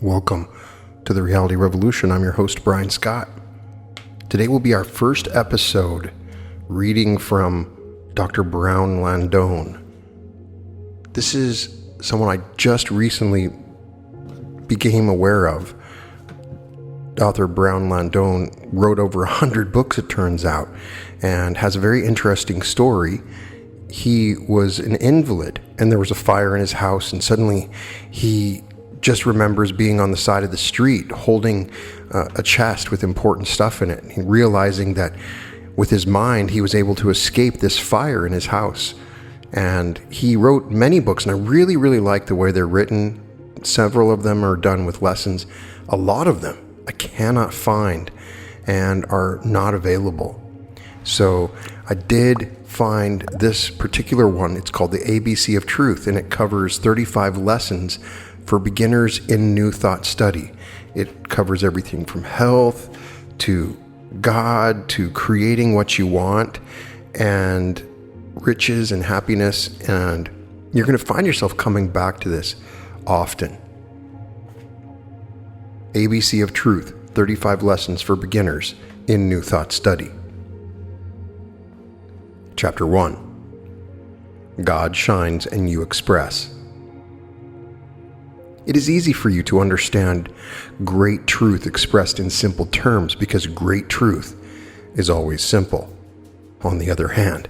Welcome to the Reality Revolution. I'm your host, Brian Scott. Today will be our first episode reading from Dr. Brown Landone. This is someone I just recently became aware of. Author Brown Landone wrote over 100 books, it turns out, and has a very interesting story. He was an invalid, and there was a fire in his house, and suddenly he just remembers being on the side of the street holding a chest with important stuff in it, and realizing that with his mind he was able to escape this fire in his house. And he wrote many books, and I really like the way they're written. Several of them are done with lessons. A lot of them I cannot find and are not available. So I did find this particular one. It's called the ABC of Truth, and it covers 35 lessons for beginners in New Thought study. It covers everything from health to God to creating what you want and riches and happiness, and you're going to find yourself coming back to this often. ABC of Truth, 35 lessons for beginners in New Thought study. Chapter 1. God shines and you express. It is easy for you to understand great truth expressed in simple terms because great truth is always simple. On the other hand,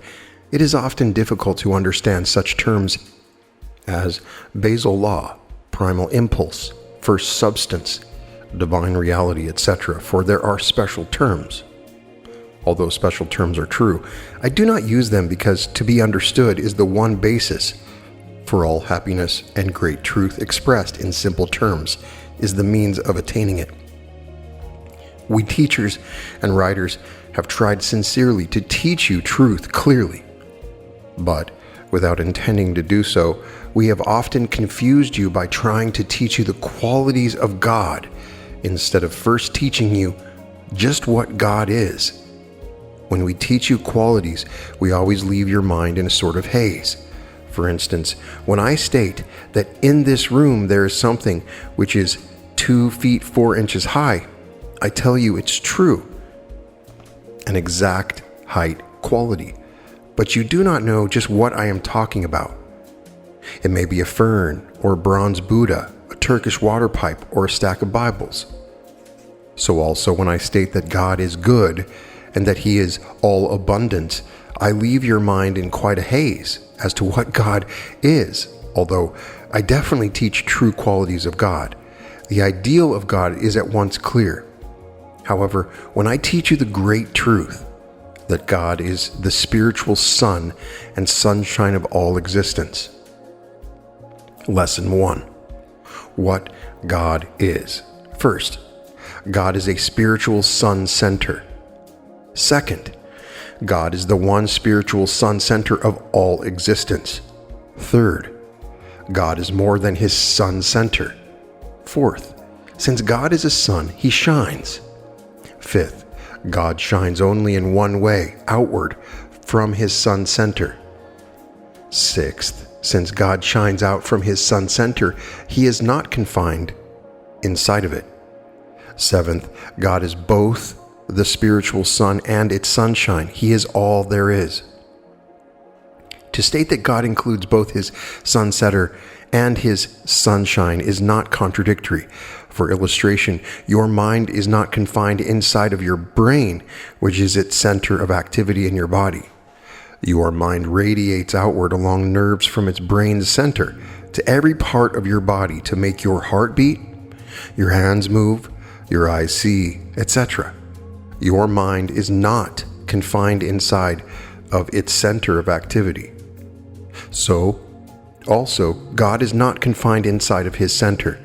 it is often difficult to understand such terms as basal law, primal impulse, first substance, divine reality, etc., for there are special terms. Although special terms are true, I do not use them because to be understood is the one basis for all happiness, and great truth expressed in simple terms is the means of attaining it. We teachers and writers have tried sincerely to teach you truth clearly, but without intending to do so, we have often confused you by trying to teach you the qualities of God instead of first teaching you just what God is. When we teach you qualities, we always leave your mind in a sort of haze. For instance, when I state that in this room there is something which is 2 feet 4 inches high, I tell you it's true, an exact height quality, but you do not know just what I am talking about. It may be a fern or a bronze Buddha, a Turkish water pipe, or a stack of Bibles. So also when I state that God is good and that He is all abundance, I leave your mind in quite a haze as to what God is, although I definitely teach true qualities of God. The ideal of God is at once clear. However, when I teach you the great truth that God is the spiritual sun and sunshine of all existence. Lesson 1. What God is. First, God is a spiritual sun center. Second, God is the one spiritual sun center of all existence. Third, God is more than his sun center. Fourth, since God is a sun, he shines. Fifth, God shines only in one way, outward, from his sun center. Sixth, since God shines out from his sun center, he is not confined inside of it. Seventh, God is both the spiritual sun and its sunshine. He is all there is. To state that God includes both his sunsetter and his sunshine is not contradictory. For illustration, your mind is not confined inside of your brain, which is its center of activity in your body. Your mind radiates outward along nerves from its brain's center to every part of your body to make your heart beat, your hands move, your eyes see, etc. Your mind is not confined inside of its center of activity. So, also, God is not confined inside of his center.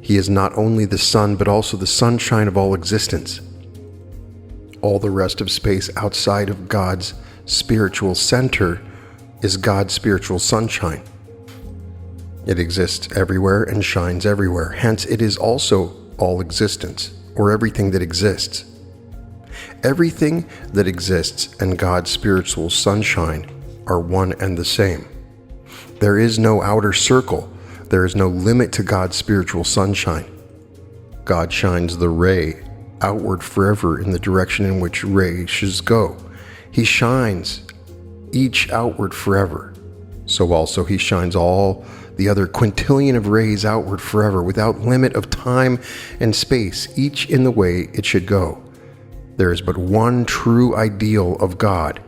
He is not only the sun, but also the sunshine of all existence. All the rest of space outside of God's spiritual center is God's spiritual sunshine. It exists everywhere and shines everywhere. Hence, it is also all existence, or everything that exists. Everything that exists and God's spiritual sunshine are one and the same. There is no outer circle. There is no limit to God's spiritual sunshine. God shines the ray outward forever in the direction in which rays go. He shines each outward forever. So also he shines all the other quintillion of rays outward forever, without limit of time and space, each in the way it should go. There is but one true ideal of God.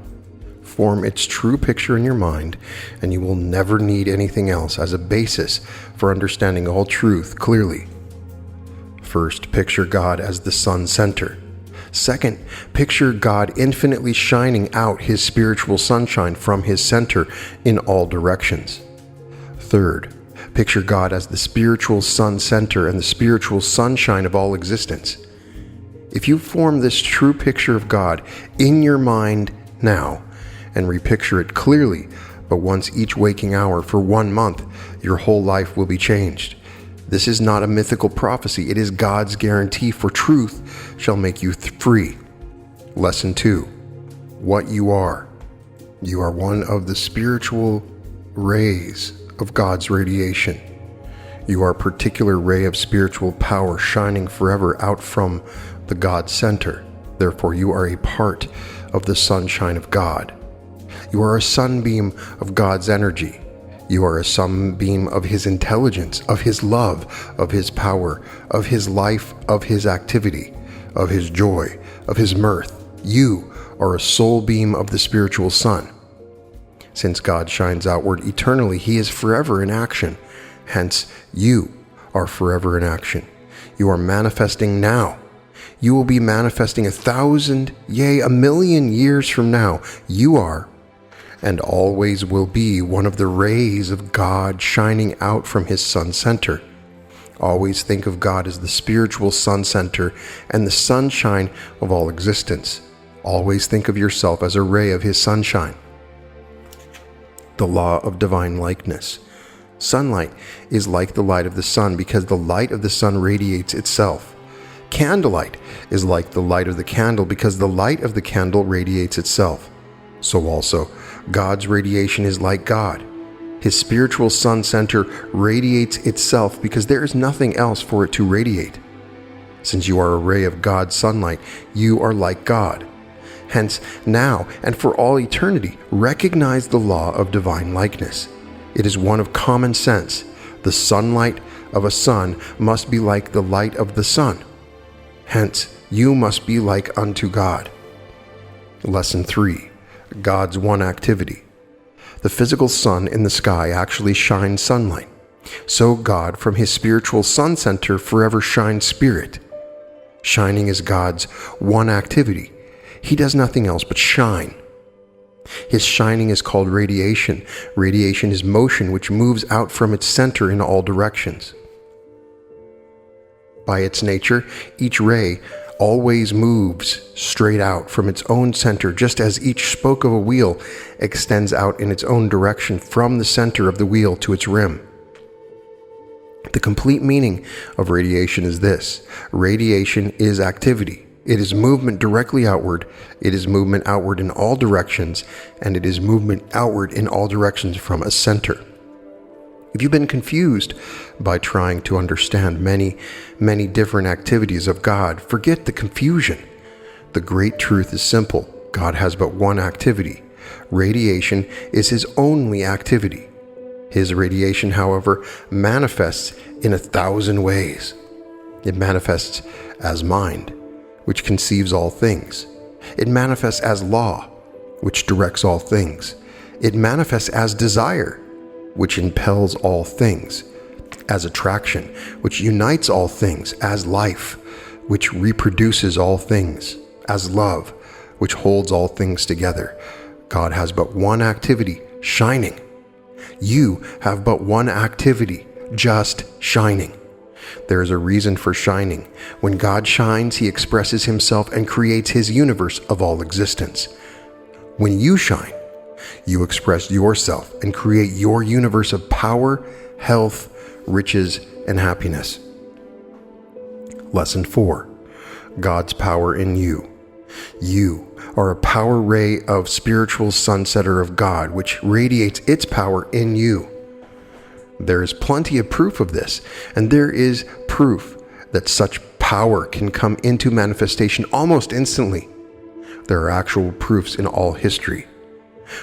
Form its true picture in your mind, and you will never need anything else as a basis for understanding all truth clearly. First, picture God as the sun center. Second, picture God infinitely shining out his spiritual sunshine from his center in all directions. Third, picture God as the spiritual sun center and the spiritual sunshine of all existence. If you form this true picture of God in your mind now, and repicture it clearly, but once each waking hour for 1 month, your whole life will be changed. This is not a mythical prophecy. It is God's guarantee, for truth shall make you free. Lesson 2. What you are. You are one of the spiritual rays of God's radiation. You are a particular ray of spiritual power shining forever out from the God center. Therefore, you are a part of the sunshine of God. You are a sunbeam of God's energy. You are a sunbeam of his intelligence, of his love, of his power, of his life, of his activity, of his joy, of his mirth. You are a soul beam of the spiritual sun. Since God shines outward eternally, he is forever in action. Hence, you are forever in action. You are manifesting now. You will be manifesting 1,000, yea, 1,000,000 years from now. You are, and always will be, one of the rays of God shining out from his sun center. Always think of God as the spiritual sun center and the sunshine of all existence. Always think of yourself as a ray of his sunshine. The law of divine likeness. Sunlight is like the light of the sun because the light of the sun radiates itself. Candlelight is like the light of the candle because the light of the candle radiates itself. So also, God's radiation is like God. His spiritual sun center radiates itself because there is nothing else for it to radiate. Since you are a ray of God's sunlight, you are like God. Hence, now and for all eternity, recognize the law of divine likeness. It is one of common sense. The sunlight of a sun must be like the light of the sun. Hence, you must be like unto God. Lesson 3. God's one activity. The physical sun in the sky actually shines sunlight. So God, from his spiritual sun center, forever shines spirit. Shining is God's one activity. He does nothing else but shine. His shining is called radiation. Radiation is motion which moves out from its center in all directions. By its nature, each ray always moves straight out from its own center, just as each spoke of a wheel extends out in its own direction from the center of the wheel to its rim. The complete meaning of radiation is this: radiation is activity. It is movement directly outward. It is movement outward in all directions, and it is movement outward in all directions from a center. If you've been confused by trying to understand many different activities of God, forget the confusion. The great truth is simple. God has but one activity. Radiation is his only activity. His radiation, however, manifests in 1,000 ways. It manifests as mind, which conceives all things. It manifests as law, which directs all things. It manifests as desire, which impels all things, as attraction, which unites all things, as life, which reproduces all things, as love, which holds all things together. God has but one activity, shining. You have but one activity, just shining. There is a reason for shining. When God shines, he expresses himself and creates his universe of all existence. When you shine, you express yourself and create your universe of power, health, riches, and happiness. Lesson 4. God's power in you. You are a power ray of spiritual sunsetter of God, which radiates its power in you. There is plenty of proof of this, and there is proof that such power can come into manifestation almost instantly. There are actual proofs in all history.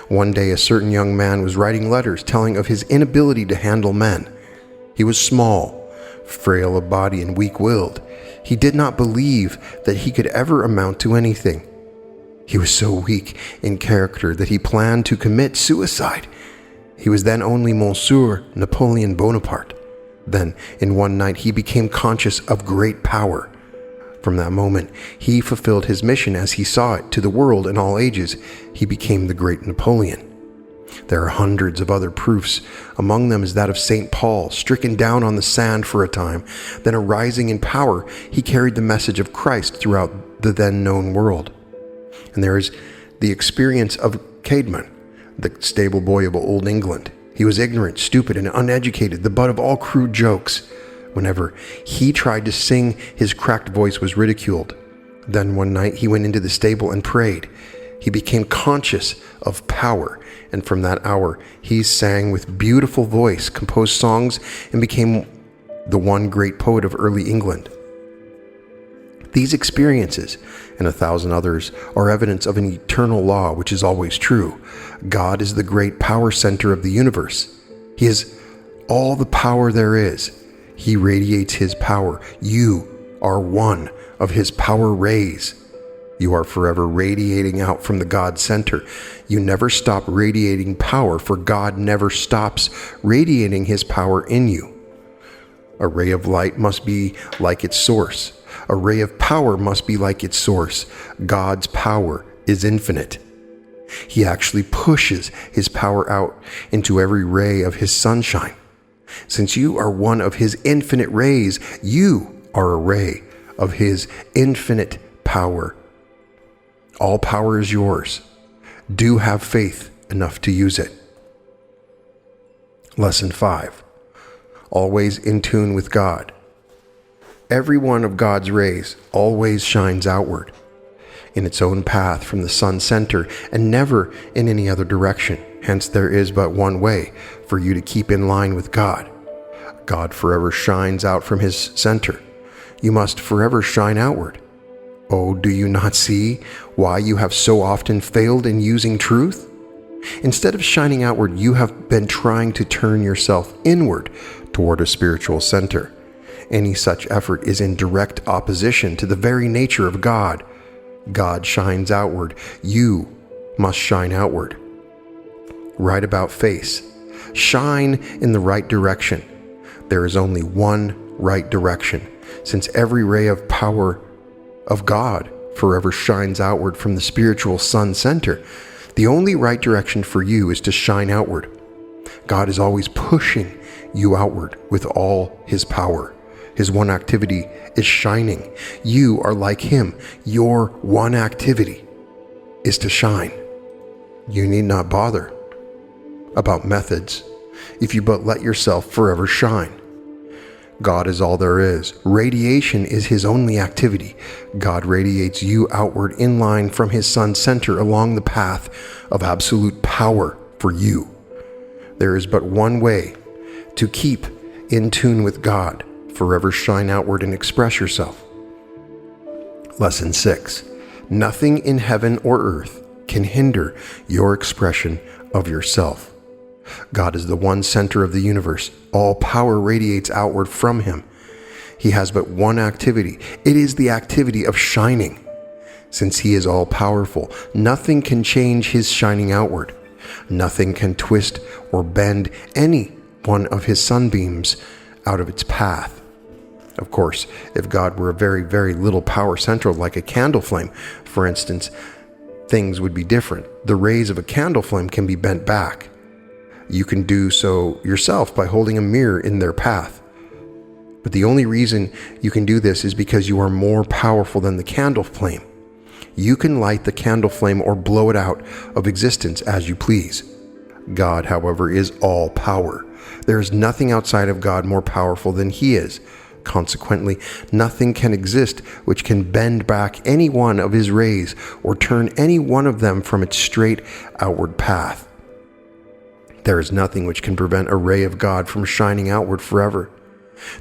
One day, a certain young man was writing letters telling of his inability to handle men. He was small, frail of body, and weak-willed. He did not believe that he could ever amount to anything. He was so weak in character that he planned to commit suicide. He was then only Monsieur Napoleon Bonaparte. Then, in one night, he became conscious of great power. From that moment, he fulfilled his mission as he saw it to the world in all ages. He became the great Napoleon. There are hundreds of other proofs. Among them is that of St. Paul, stricken down on the sand for a time. Then arising in power, he carried the message of Christ throughout the then known world. And there is the experience of Caedmon, the stable boy of old England. He was ignorant, stupid, and uneducated, the butt of all crude jokes. Whenever he tried to sing, his cracked voice was ridiculed. Then one night he went into the stable and prayed. He became conscious of power, and from that hour he sang with beautiful voice, composed songs, and became the one great poet of early England. These experiences, and 1,000 others, are evidence of an eternal law which is always true. God is the great power center of the universe. He is all the power there is. He radiates his power. You are one of his power rays. You are forever radiating out from the God center. You never stop radiating power, for God never stops radiating his power in you. A ray of light must be like its source. A ray of power must be like its source. God's power is infinite. He actually pushes his power out into every ray of his sunshine. Since you are one of his infinite rays, you are a ray of his infinite power. All power is yours. Do have faith enough to use it. Lesson 5. Always in tune with God. Every one of God's rays always shines outward, in its own path from the sun center, and never in any other direction. Hence there is but one way for you to keep in line with God. God forever shines out from his center. You must forever shine outward. Oh, do you not see why you have so often failed in using truth? Instead of shining outward, you have been trying to turn yourself inward toward a spiritual center. Any such effort is in direct opposition to the very nature of God. God shines outward. You must shine outward. Right about face. Shine in the right direction. There is only one right direction, since every ray of power of God forever shines outward from the spiritual sun center. The only right direction for you is to shine outward. God is always pushing you outward with all his power. His one activity is shining. You are like him. Your one activity is to shine. You need not bother about methods if you but let yourself forever shine. God is all there is. Radiation is his only activity. God radiates you outward in line from his sun center along the path of absolute power for you. There is but one way to keep in tune with God. Forever shine outward and express yourself. Lesson 6. Nothing in heaven or earth can hinder your expression of yourself. God is the one center of the universe. All power radiates outward from him. He has but one activity. It is the activity of shining. Since he is all powerful, nothing can change his shining outward. Nothing can twist or bend any one of his sunbeams out of its path. Of course, if God were a very, very little power central, like a candle flame, for instance, things would be different. The rays of a candle flame can be bent back. You can do so yourself by holding a mirror in their path. But the only reason you can do this is because you are more powerful than the candle flame. You can light the candle flame or blow it out of existence as you please. God, however, is all power. There is nothing outside of God more powerful than he is. Consequently, nothing can exist which can bend back any one of his rays or turn any one of them from its straight outward path. There is nothing which can prevent a ray of God from shining outward forever.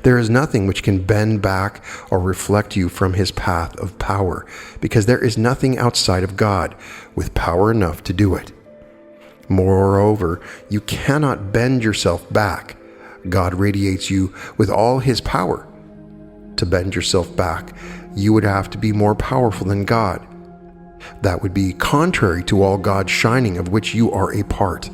There is nothing which can bend back or reflect you from his path of power, because there is nothing outside of God with power enough to do it. Moreover, you cannot bend yourself back. God radiates you with all his power. To bend yourself back, you would have to be more powerful than God. That would be contrary to all God's shining of which you are a part.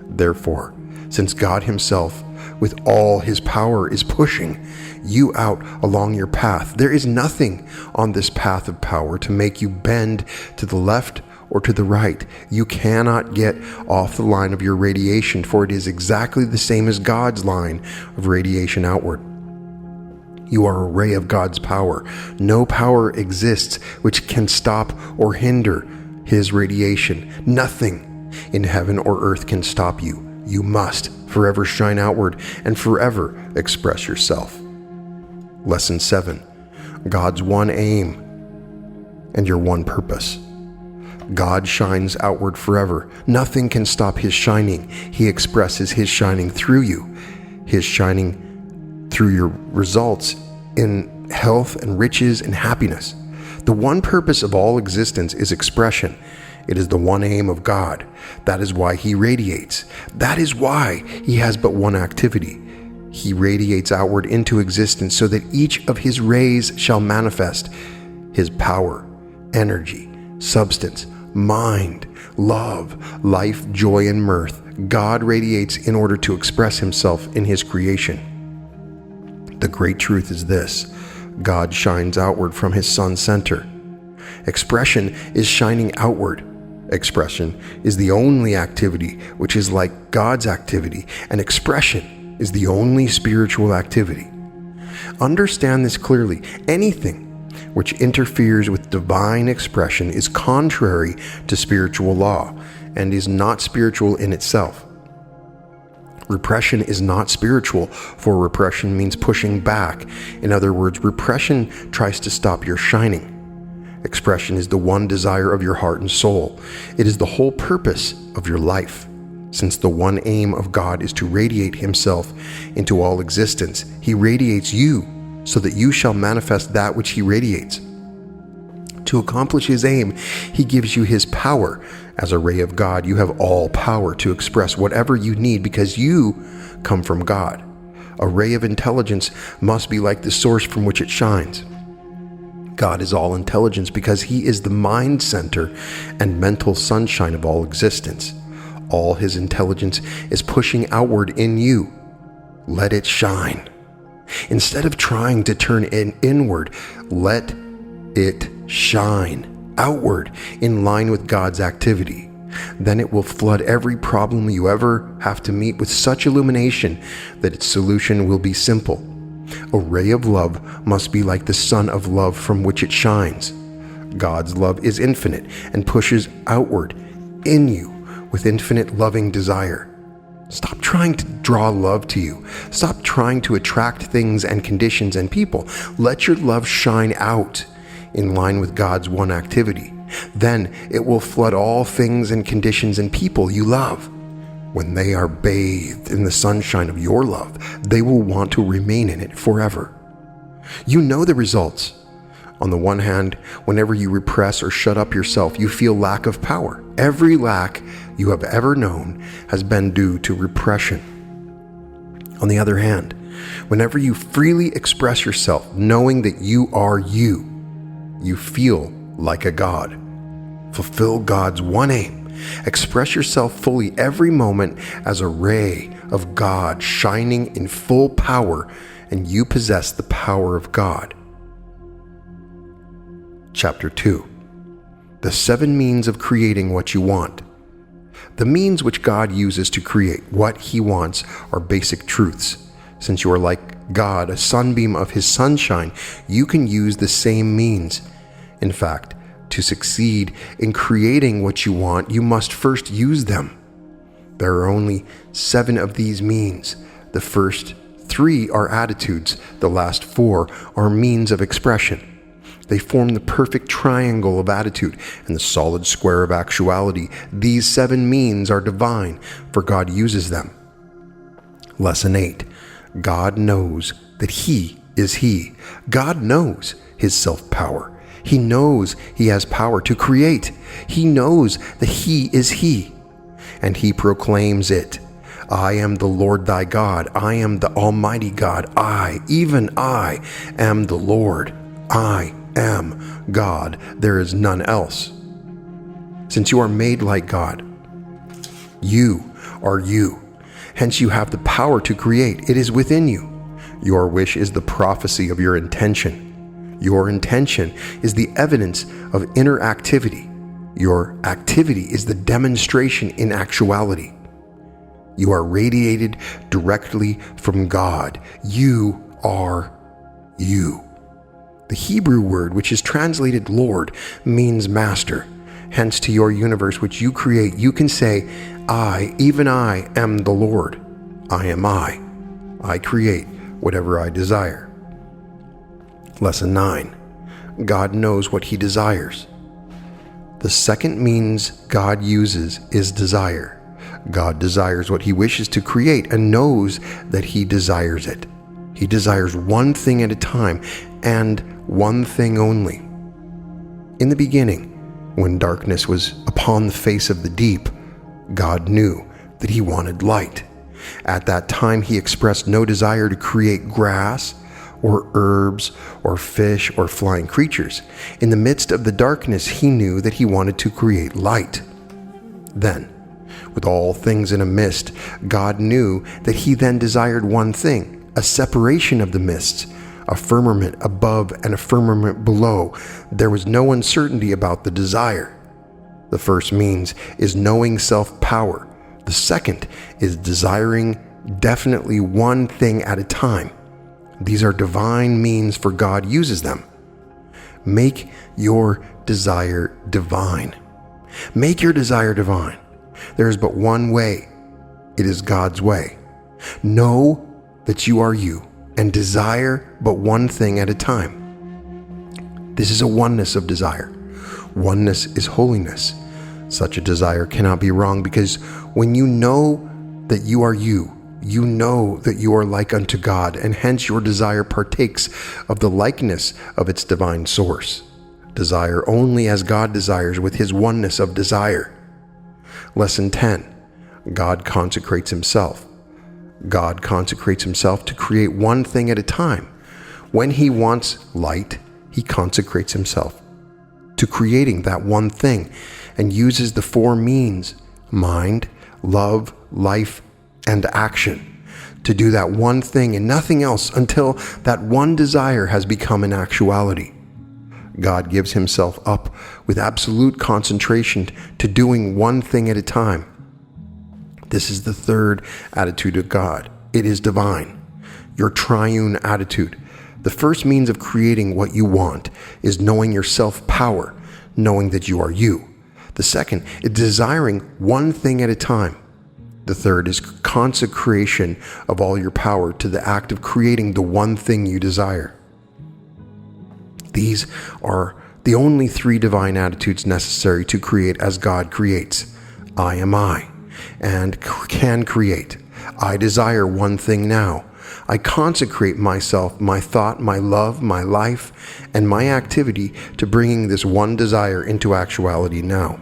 Therefore, since God himself, with all his power, is pushing you out along your path, there is nothing on this path of power to make you bend to the left or to the right. You cannot get off the line of your radiation, for it is exactly the same as God's line of radiation outward. You are a ray of God's power. No power exists which can stop or hinder his radiation. Nothing in heaven or earth can stop you. You must forever shine outward and forever express yourself. Lesson 7. God's one aim and your one purpose. God shines outward forever. Nothing can stop his shining. He expresses his shining through you. His shining through your results in health and riches and happiness. The one purpose of all existence is expression. It is the one aim of God. That is why he radiates. That is why he has but one activity. He radiates outward into existence so that each of his rays shall manifest his power, energy, substance, mind, love, life, joy, and mirth. God radiates in order to express himself in his creation. The great truth is this: God shines outward from his sun center. Expression is shining outward. Expression is the only activity which is like God's activity, and expression is the only spiritual activity. Understand this clearly. Anything which interferes with divine expression is contrary to spiritual law and is not spiritual in itself. Repression is not spiritual, for repression means pushing back. In other words, repression tries to stop your shining. Expression is the one desire of your heart and soul. It is the whole purpose of your life. Since the one aim of God is to radiate himself into all existence, he radiates you so that you shall manifest that which he radiates. To accomplish his aim, he gives you his power. As a ray of God, you have all power to express whatever you need because you come from God. A ray of intelligence must be like the source from which it shines. God is all intelligence because he is the mind center and mental sunshine of all existence. All his intelligence is pushing outward in you. Let it shine. Instead of trying to turn it inward, let it shine outward in line with God's activity. Then it will flood every problem you ever have to meet with such illumination that its solution will be simple. A ray of love must be like the sun of love from which it shines. God's love is infinite and pushes outward in you with infinite loving desire. Stop trying to draw love to you. Stop trying to attract things and conditions and people. Let your love shine out in line with God's one activity. Then it will flood all things and conditions and people you love. When they are bathed in the sunshine of your love, they will want to remain in it forever. You know the results. On the one hand, whenever you repress or shut up yourself, you feel lack of power. Every lack you have ever known has been due to repression. On the other hand, whenever you freely express yourself, knowing that you are you, you feel like a God. Fulfill God's one aim. Express yourself fully every moment as a ray of God shining in full power, and you possess the power of God. Chapter 2. The 7 means of creating what you want. The means which God uses to create what he wants are basic truths. Since you are like God, a sunbeam of his sunshine, you can use the same means. In fact, to succeed in creating what you want, you must first use them. There are only 7 of these means. The first 3 are attitudes. The last 4 are means of expression. They form the perfect triangle of attitude and the solid square of actuality. These 7 means are divine, for God uses them. Lesson 8. God knows that He is He. God knows His self-power. He knows He has power to create. He knows that He is He. And He proclaims it. I am the Lord thy God. I am the Almighty God. Even I, am the Lord. I am God. There is none else. Since you are made like God, you are you. Hence you have the power to create. It is within you. Your wish is the prophecy of your intention. Your intention is the evidence of inner activity. Your activity is the demonstration in actuality. You are radiated directly from God. You are you. The Hebrew word, which is translated Lord, means master. Hence, to your universe which you create, you can say, I, even I, am the Lord. I am I. I create whatever I desire. Lesson 9. God knows what He desires. The second means God uses is desire. God desires what He wishes to create and knows that He desires it. He desires one thing at a time and one thing only. In the beginning, when darkness was upon the face of the deep, God knew that He wanted light. At that time, He expressed no desire to create grass or herbs or fish or flying creatures. In the midst of the darkness, He knew that He wanted to create light. Then, with all things in a mist, God knew that He then desired one thing, a separation of the mists, a firmament above and a firmament below. There was no uncertainty about the desire. The first means is knowing self-power. The second is desiring definitely one thing at a time. These are divine means, for God uses them. Make your desire divine. Make your desire divine. There is but one way. It is God's way. Know that you are you and desire but one thing at a time. This is a oneness of desire. Oneness is holiness. Such a desire cannot be wrong, because when you know that you are you, you know that you are like unto God, and hence your desire partakes of the likeness of its divine source. Desire only as God desires with His oneness of desire. Lesson 10. God consecrates Himself. God consecrates Himself to create one thing at a time. When He wants light, He consecrates Himself to creating that one thing and uses the four means, mind, love, life, and action, to do that one thing and nothing else until that one desire has become an actuality. God gives Himself up with absolute concentration to doing one thing at a time. This is the third attitude of God. It is divine, your triune attitude. The first means of creating what you want is knowing your self-power, knowing that you are you. The second is desiring one thing at a time. The third is consecration of all your power to the act of creating the one thing you desire. These are the only three divine attitudes necessary to create as God creates. I am I, and can create. I desire one thing now. I consecrate myself, my thought, my love, my life, and my activity to bringing this one desire into actuality now.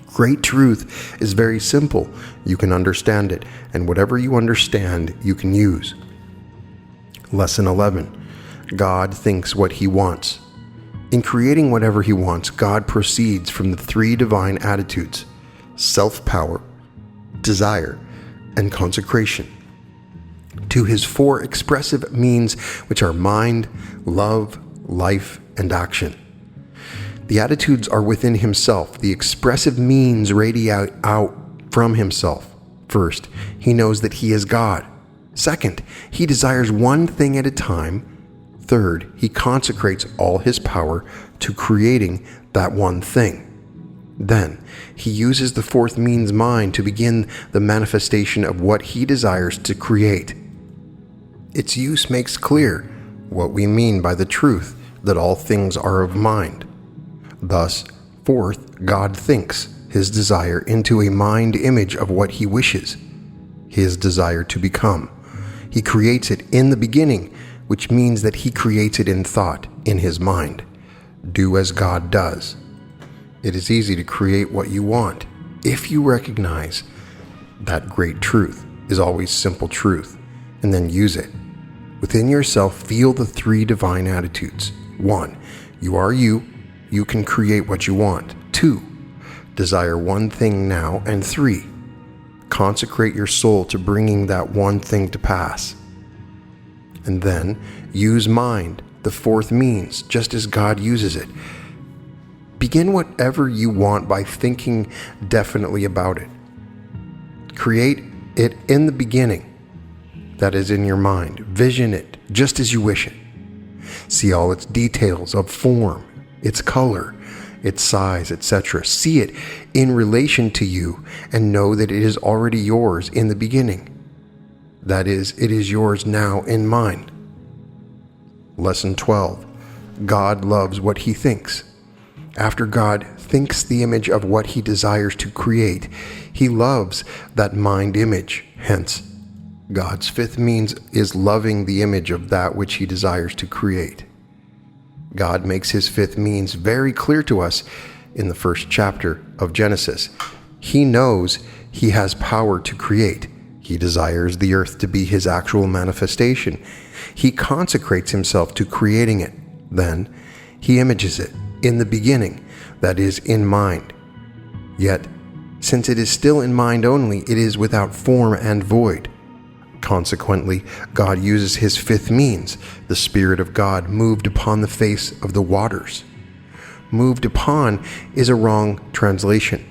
Great truth is very simple. You can understand it, and whatever you understand, you can use. Lesson 11. God thinks what He wants. In creating whatever He wants, God proceeds from the three divine attitudes: self-power, desire, and consecration, to His four expressive means, which are mind, love, life, and action. The attitudes are within Himself. The expressive means radiate out from Himself. First, He knows that He is God. Second, He desires one thing at a time. Third, He consecrates all His power to creating that one thing. Then, He uses the fourth means, mind, to begin the manifestation of what He desires to create. Its use makes clear what we mean by the truth that all things are of mind. Thus, fourth, God thinks His desire into a mind image of what He wishes, His desire to become. He creates it in the beginning, which means that he creates it in thought, in his mind. Do as God does. It is easy to create what you want if you recognize that great truth is always simple truth, and then use it. Within yourself, feel the three divine attitudes. 1. You are you. You can create what you want. 2. Desire one thing now. And 3. Consecrate your soul to bringing that one thing to pass. And then use mind, the fourth means, just as God uses it. Begin whatever you want by thinking definitely about it. Create it in the beginning, that is in your mind. Vision it just as you wish it. See all its details of form, its color, its size, etc. See it in relation to you and know that it is already yours in the beginning. That is, it is yours now in mind. Lesson 12. God loves what he thinks. After God thinks the image of what he desires to create, he loves that mind image. Hence, God's fifth means is loving the image of that which he desires to create. God makes his fifth means very clear to us in the first chapter of Genesis. He knows he has power to create. He desires the earth to be his actual manifestation. He consecrates himself to creating it. Then he images it in the beginning, that is, in mind. Yet, since it is still in mind only, it is without form and void. Consequently, God uses his fifth means, the Spirit of God moved upon the face of the waters. Moved upon is a wrong translation.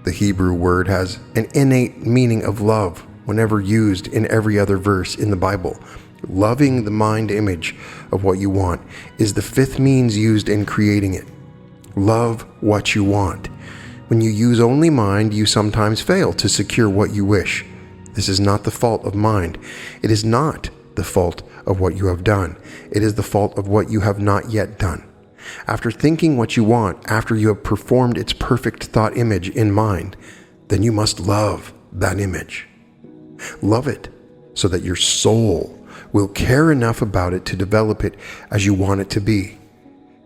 The Hebrew word has an innate meaning of love whenever used in every other verse in the Bible. Loving the mind image of what you want is the fifth means used in creating it. Love what you want. When you use only mind, you sometimes fail to secure what you wish. This is not the fault of mind. It is not the fault of what you have done. It is the fault of what you have not yet done. After thinking what you want, after you have performed its perfect thought image in mind, then you must love that image. Love it so that your soul will care enough about it to develop it as you want it to be.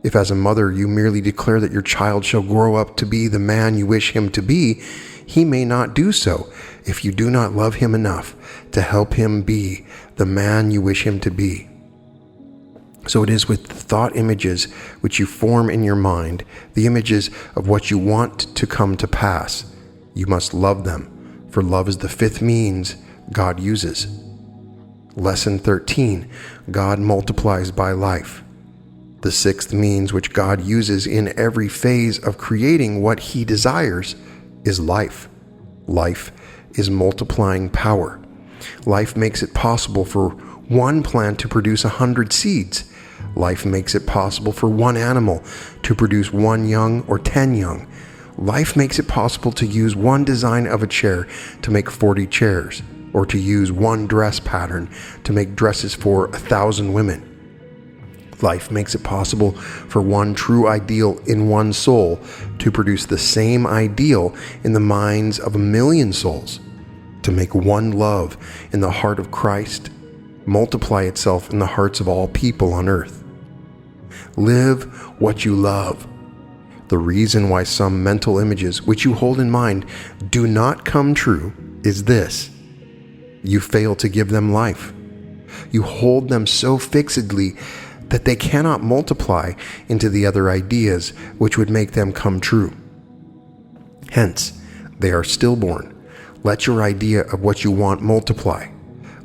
If as a mother you merely declare that your child shall grow up to be the man you wish him to be, he may not do so if you do not love him enough to help him be the man you wish him to be. So it is with the thought images which you form in your mind, the images of what you want to come to pass. You must love them, for love is the fifth means God uses. Lesson 13. God multiplies by life. The sixth means which God uses in every phase of creating what he desires is life. Life is multiplying power. Life makes it possible for one plant to produce 100 seeds. Life makes it possible for one animal to produce 1 young or 10 young. Life makes it possible to use one design of a chair to make 40 chairs, or to use one dress pattern to make dresses for 1,000 women. Life makes it possible for one true ideal in one soul to produce the same ideal in the minds of 1,000,000 souls, to make one love in the heart of Christ multiply itself in the hearts of all people on earth. Live what you love. The reason why some mental images which you hold in mind do not come true is this: you fail to give them life. You hold them so fixedly that they cannot multiply into the other ideas which would make them come true. Hence, they are stillborn. Let your idea of what you want multiply.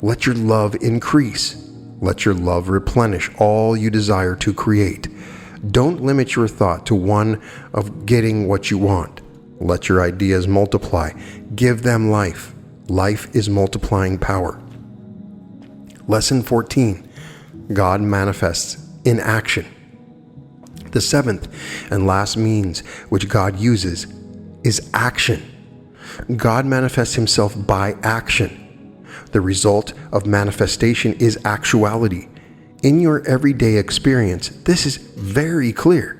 Let your love increase. Let your love replenish all you desire to create. Don't limit your thought to one of getting what you want. Let your ideas multiply. Give them life. Life is multiplying power. Lesson 14. God manifests in action. The seventh and last means which God uses is action. God manifests himself by action. The result of manifestation is actuality. In your everyday experience, this is very clear.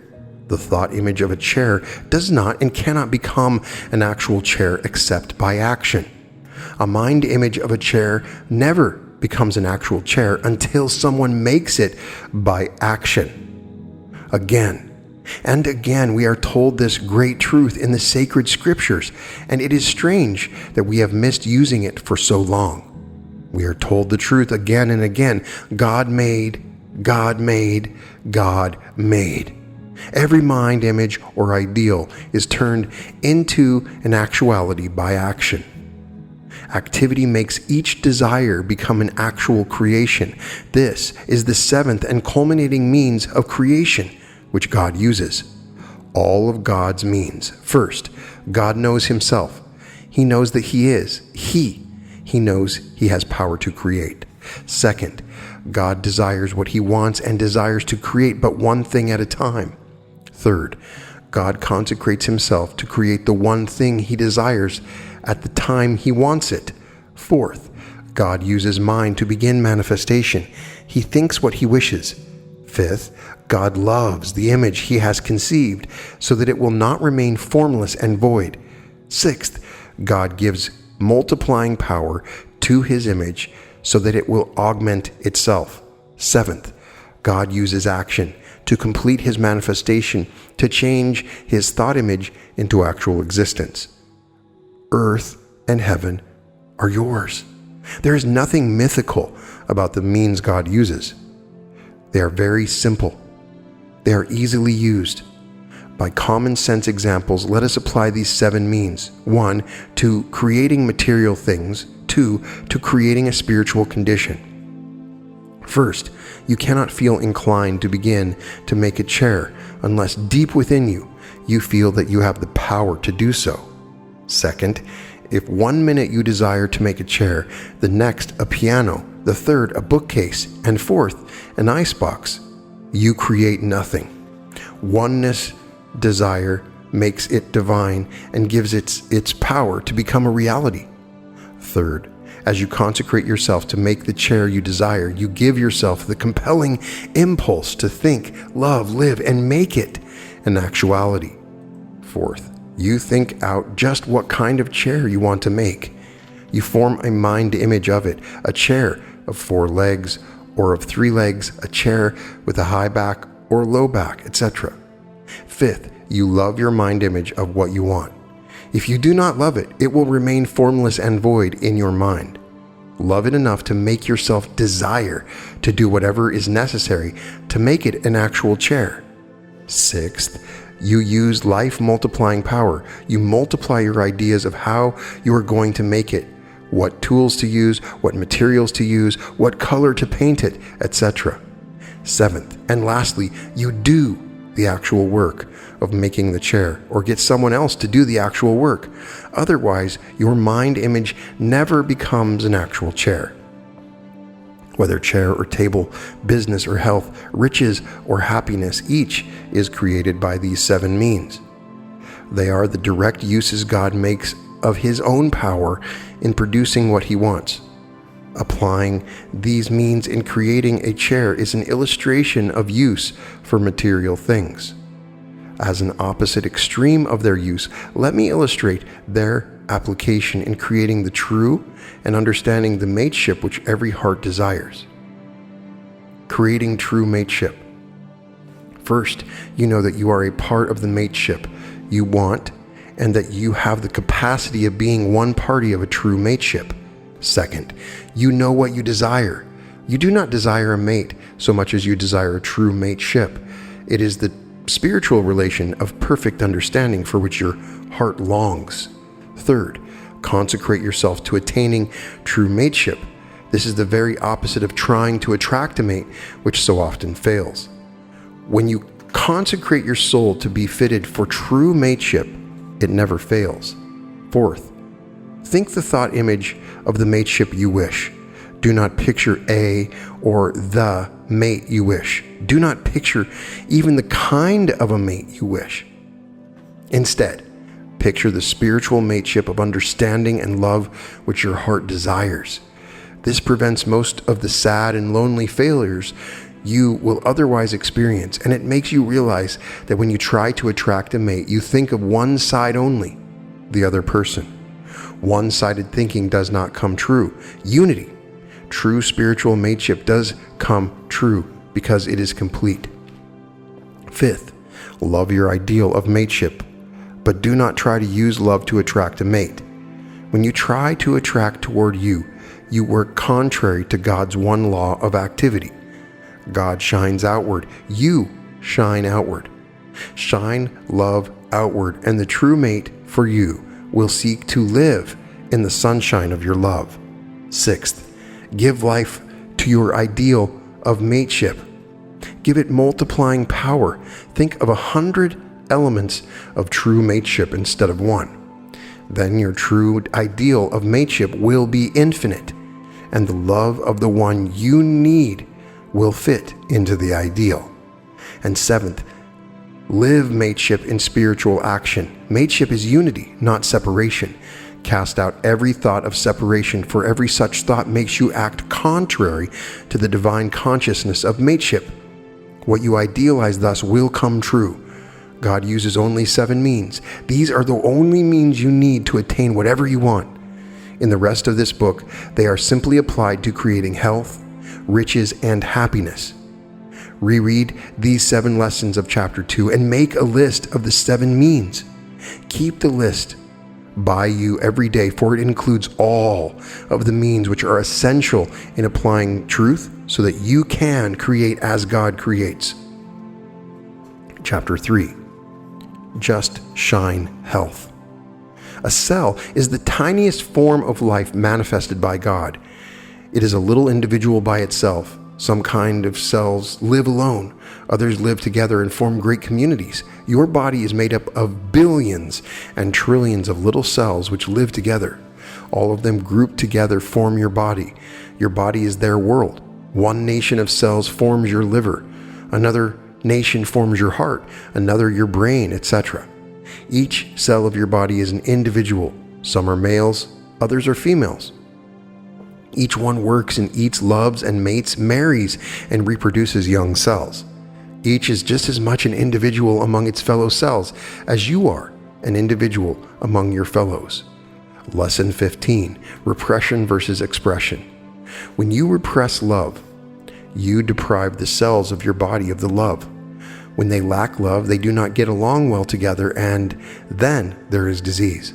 The thought image of a chair does not and cannot become an actual chair except by action. A mind image of a chair never becomes an actual chair until someone makes it by action. Again and again, we are told this great truth in the sacred scriptures, and it is strange that we have missed using it for so long. We are told the truth again and again. God made, God made, God made. Every mind image or ideal is turned into an actuality by action. Activity makes each desire become an actual creation. This is the seventh and culminating means of creation, which God uses. All of God's means. First, God knows himself. He knows that he is. He knows he has power to create. Second, God desires what he wants and desires to create but one thing at a time. Third, God consecrates himself to create the one thing he desires at the time he wants it. Fourth, God uses mind to begin manifestation. He thinks what he wishes. Fifth, God loves the image he has conceived so that it will not remain formless and void. Sixth, God gives multiplying power to his image so that it will augment itself. Seventh, God uses action to complete his manifestation, to change his thought image into actual existence. Earth and heaven are yours. There is nothing mythical about the means God uses. They are very simple. They are easily used. By common sense examples, let us apply these 7 means. 1, to creating material things. 2, to creating a spiritual condition. First, you cannot feel inclined to begin to make a chair unless deep within you, you feel that you have the power to do so. Second, if 1 minute you desire to make a chair, the next a piano, the third a bookcase, and fourth an icebox, you create nothing. Oneness desire makes it divine and gives its power to become a reality. Third, as you consecrate yourself to make the chair you desire, you give yourself the compelling impulse to think, love, live, and make it an actuality. Fourth, you think out just what kind of chair you want to make. You form a mind image of it, a chair of 4 legs or of 3 legs, a chair with a high back or low back, etc. Fifth, you love your mind image of what you want. If you do not love it, it will remain formless and void in your mind. Love it enough to make yourself desire to do whatever is necessary to make it an actual chair. Sixth, you use life multiplying power. You multiply your ideas of how you are going to make it, what tools to use, what materials to use, what color to paint it, etc. Seventh, and lastly, you do the actual work of making the chair or get someone else to do the actual work. Otherwise, your mind image never becomes an actual chair. Whether chair or table, business or health, riches or happiness, each is created by these 7 means. They are the direct uses God makes of his own power in producing what he wants. Applying these means in creating a chair is an illustration of use for material things. As an opposite extreme of their use, let me illustrate their application in creating the true and understanding the mateship which every heart desires. Creating true mateship. First, you know that you are a part of the mateship you want and that you have the capacity of being one party of a true mateship. Second, you know what you desire. You do not desire a mate so much as you desire a true mateship. It is the spiritual relation of perfect understanding for which your heart longs. Third, consecrate yourself to attaining true mateship. This is the very opposite of trying to attract a mate, which so often fails. When you consecrate your soul to be fitted for true mateship, it never fails. Fourth, think the thought image of the mateship you wish. Do not picture a or the mate you wish. Do not picture even the kind of a mate you wish. Instead, picture the spiritual mateship of understanding and love which your heart desires. This prevents most of the sad and lonely failures you will otherwise experience, and it makes you realize that when you try to attract a mate, you think of one side only, the other person. One-sided thinking does not come true. Unity, true spiritual mateship does come true because it is complete. Fifth, love your ideal of mateship, but do not try to use love to attract a mate. When you try to attract toward you, you work contrary to God's one law of activity. God shines outward, you shine outward. Shine love outward, and the true mate for you will seek to live in the sunshine of your love. Sixth, give life to your ideal of mateship. Give it multiplying power. Think of 100 elements of true mateship instead of one. Then your true ideal of mateship will be infinite, and the love of the one you need will fit into the ideal. And seventh, live mateship in spiritual action. Mateship is unity, not separation. Cast out every thought of separation, for every such thought makes you act contrary to the divine consciousness of mateship. What you idealize thus will come true. God uses only 7 means. These are the only means you need to attain whatever you want. In the rest of this book, they are simply applied to creating health, riches, and happiness. Reread these 7 lessons of Chapter 2 and make a list of the 7 means. Keep the list by you every day, for it includes all of the means which are essential in applying truth so that you can create as God creates. Chapter 3. Just shine health. A cell is the tiniest form of life manifested by God. It is a little individual by itself. Some kind of cells live alone. Others live together and form great communities. Your body is made up of billions and trillions of little cells which live together. All of them grouped together form your body. Your body is their world. One nation of cells forms your liver. Another nation forms your heart, another your brain, etc. Each cell of your body is an individual. Some are males, others are females. Each one works and eats, loves and mates, marries and reproduces young cells. Each is just as much an individual among its fellow cells as you are an individual among your fellows. Lesson 15, Repression versus Expression. When you repress love, you deprive the cells of your body of the love. When they lack love, they do not get along well together, and then there is disease.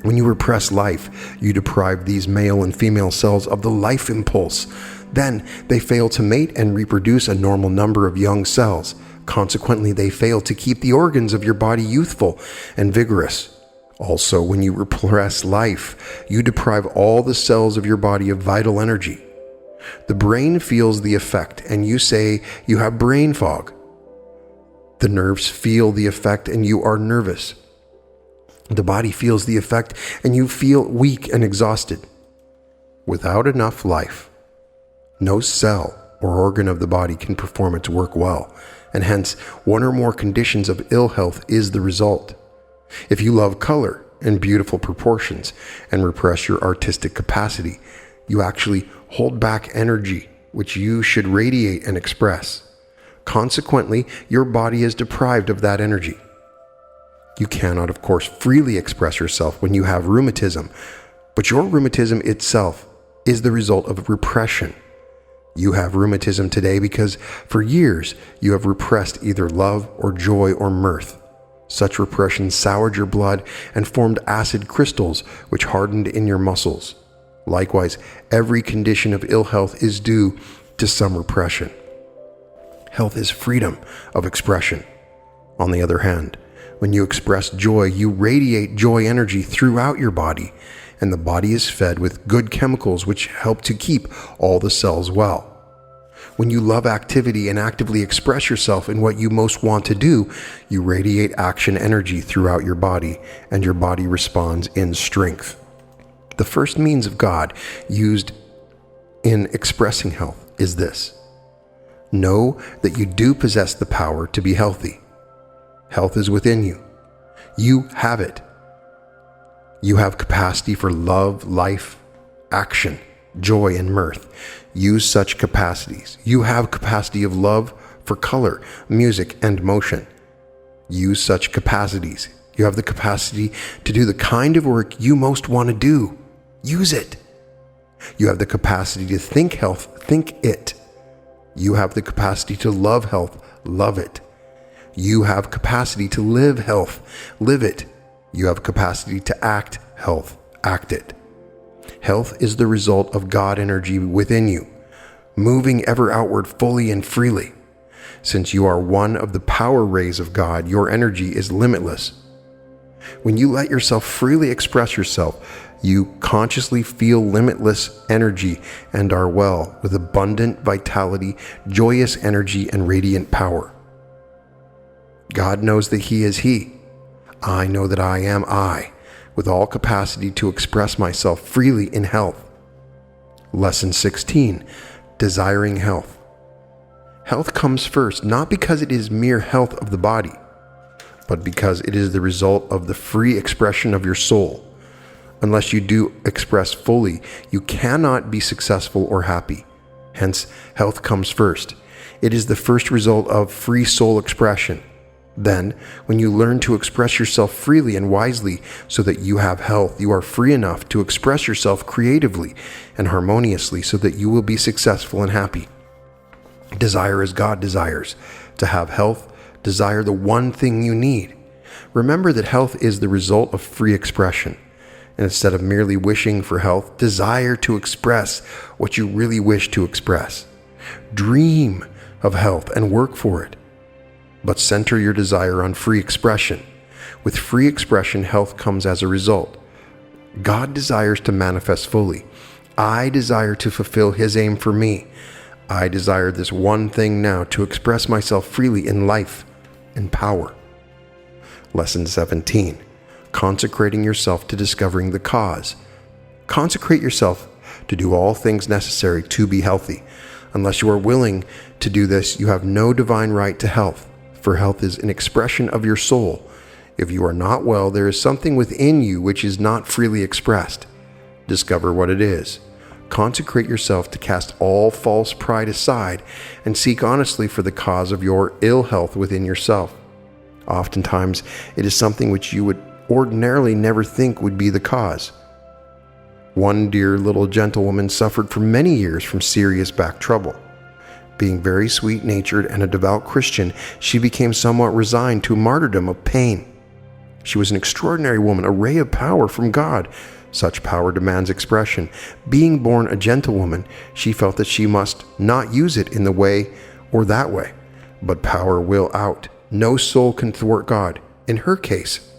When you repress life, you deprive these male and female cells of the life impulse. Then they fail to mate and reproduce a normal number of young cells. Consequently, they fail to keep the organs of your body youthful and vigorous. Also, when you repress life, you deprive all the cells of your body of vital energy. The brain feels the effect, and you say you have brain fog. The nerves feel the effect, and you are nervous. The body feels the effect, and you feel weak and exhausted. Without enough life, no cell or organ of the body can perform its work well, and hence one or more conditions of ill health is the result. If you love color and beautiful proportions and repress your artistic capacity, you actually hold back energy which you should radiate and express. Consequently, your body is deprived of that energy. You cannot, of course, freely express yourself when you have rheumatism, but your rheumatism itself is the result of repression. You have rheumatism today because for years you have repressed either love or joy or mirth. Such repression soured your blood and formed acid crystals which hardened in your muscles. Likewise, every condition of ill health is due to some repression. Health is freedom of expression. On the other hand, when you express joy, you radiate joy energy throughout your body, and the body is fed with good chemicals which help to keep all the cells well. When you love activity and actively express yourself in what you most want to do, you radiate action energy throughout your body, and your body responds in strength. The first means of God used in expressing health is this. Know that you do possess the power to be healthy. Health is within you. You have it. You have capacity for love, life, action, joy, and mirth. Use such capacities. You have capacity of love for color, music, and motion. Use such capacities. You have the capacity to do the kind of work you most want to do. Use it. You have the capacity to think health, think it. You have the capacity to love health, love it. You have capacity to live health, live it. You have capacity to act health, act it. Health is the result of God energy within you, moving ever outward fully and freely. Since you are one of the power rays of God, your energy is limitless. When you let yourself freely express yourself, you consciously feel limitless energy and are well with abundant vitality, joyous energy, and radiant power. God knows that He is He. I know that I am I, with all capacity to express myself freely in health. Lesson 16, Desiring Health. Health comes first, not because it is mere health of the body, but because it is the result of the free expression of your soul. Unless you do express fully, you cannot be successful or happy. Hence, health comes first. It is the first result of free soul expression. Then, when you learn to express yourself freely and wisely so that you have health, you are free enough to express yourself creatively and harmoniously so that you will be successful and happy. Desire as God desires. To have health, desire the one thing you need. Remember that health is the result of free expression. And instead of merely wishing for health, desire to express what you really wish to express. Dream of health and work for it. But center your desire on free expression. With free expression, health comes as a result. God desires to manifest fully. I desire to fulfill His aim for me. I desire this one thing now, to express myself freely in life and power. Lesson 17. Consecrating yourself to discovering the cause. Consecrate yourself to do all things necessary to be healthy. Unless you are willing to do this, you have no divine right to health, for health is an expression of your soul. If you are not well, there is something within you which is not freely expressed. Discover what it is. Consecrate yourself to cast all false pride aside and seek honestly for the cause of your ill health within yourself. Oftentimes, it is something which you would ordinarily never think would be the cause. One dear little gentlewoman suffered for many years from serious back trouble. Being very sweet-natured and a devout Christian, she became somewhat resigned to a martyrdom of pain. She was an extraordinary woman, a ray of power from God. Such power demands expression. Being born a gentlewoman, she felt that she must not use it in the way or that way. But power will out. No soul can thwart God. In her case,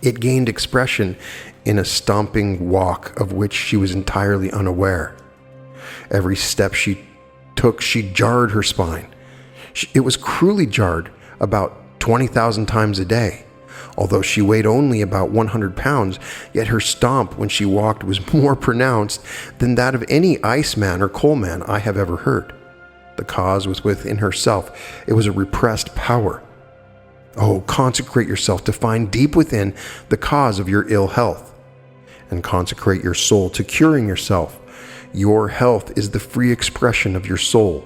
it gained expression in a stomping walk of which she was entirely unaware. Every step she took, she jarred her spine. It was cruelly jarred about 20,000 times a day. Although she weighed only about 100 pounds, yet her stomp when she walked was more pronounced than that of any iceman or coalman I have ever heard. The cause was within herself. It was a repressed power. Oh, consecrate yourself to find deep within the cause of your ill health, and consecrate your soul to curing yourself. Your health is the free expression of your soul.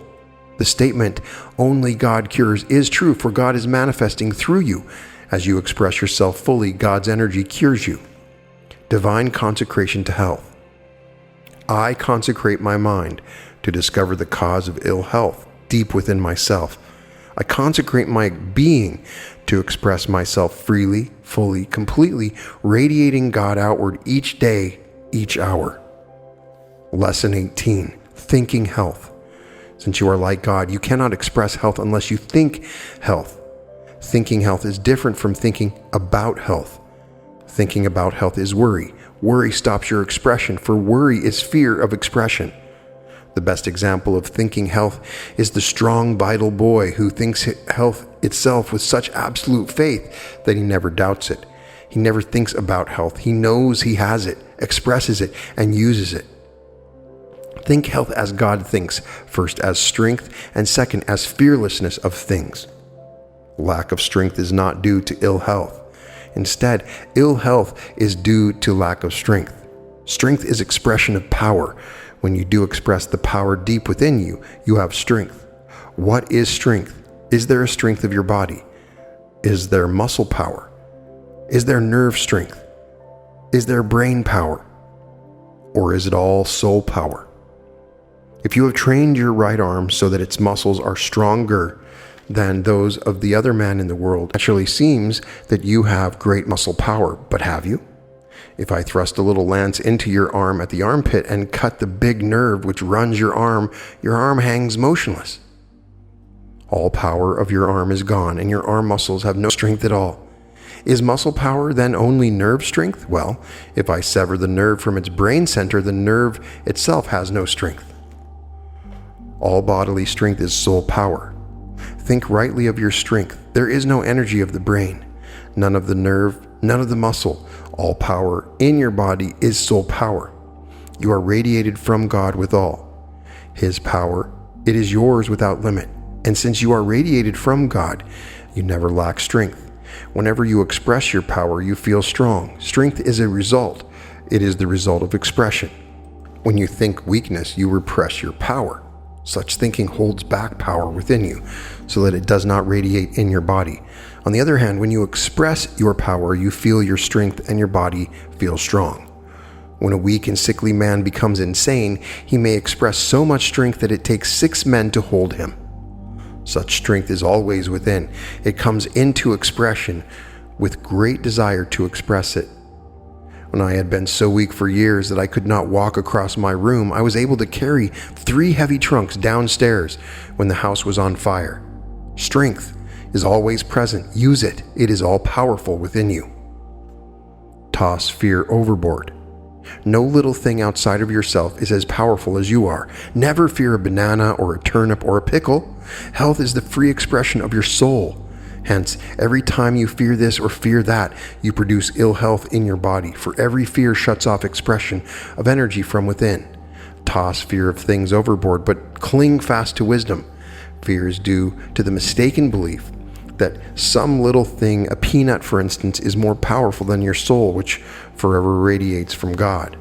The statement, "Only God cures," is true, for God is manifesting through you. As you express yourself fully, God's energy cures you. Divine consecration to health. I consecrate my mind to discover the cause of ill health deep within myself. I consecrate my being to express myself freely, fully, completely, radiating God outward each day, each hour. Lesson 18. Thinking health. Since you are like God, you cannot express health unless you think health. Thinking health is different from thinking about health. Thinking about health is worry. Worry stops your expression, for worry is fear of expression. The best example of thinking health is the strong, vital boy who thinks health itself with such absolute faith that he never doubts it. He never thinks about health. He knows he has it, expresses it, and uses it. Think health as God thinks, first as strength, and second as fearlessness of things. Lack of strength is not due to ill health. Instead, ill health is due to lack of strength. Strength is expression of power. When you do express the power deep within you, you have strength. What is strength? Is there a strength of your body? Is there muscle power? Is there nerve strength? Is there brain power? or is it all soul power? If you have trained your right arm so that its muscles are stronger than those of the other man in the world, it actually seems that you have great muscle power, but have you? If I thrust a little lance into your arm at the armpit and cut the big nerve which runs your arm hangs motionless. All power of your arm is gone, and your arm muscles have no strength at all. Is muscle power then only nerve strength? Well, if I sever the nerve from its brain center, the nerve itself has no strength. All bodily strength is soul power. Think rightly of your strength. There is no energy of the brain, none of the nerve, none of the muscle. All power in your body is soul power. You are radiated from God with all. His power, it is yours without limit. And since you are radiated from God, you never lack strength. Whenever you express your power, you feel strong. Strength is a result. It is the result of expression. When you think weakness, you repress your power. Such thinking holds back power within you so that it does not radiate in your body. On the other hand, when you express your power, you feel your strength and your body feels strong. When a weak and sickly man becomes insane, he may express so much strength that it takes 6 men to hold him. Such strength is always within. It comes into expression with great desire to express it. When I had been so weak for years that I could not walk across my room, I was able to carry 3 heavy trunks downstairs when the house was on fire. Strength is always present. Use it. It is all powerful within you. Toss fear overboard. No little thing outside of yourself is as powerful as you are. Never fear a banana or a turnip or a pickle. Health is the free expression of your soul. Hence, every time you fear this or fear that, you produce ill health in your body, for every fear shuts off expression of energy from within. Toss fear of things overboard, but cling fast to wisdom. Fear is due to the mistaken belief that some little thing, a peanut for instance, is more powerful than your soul, which forever radiates from God.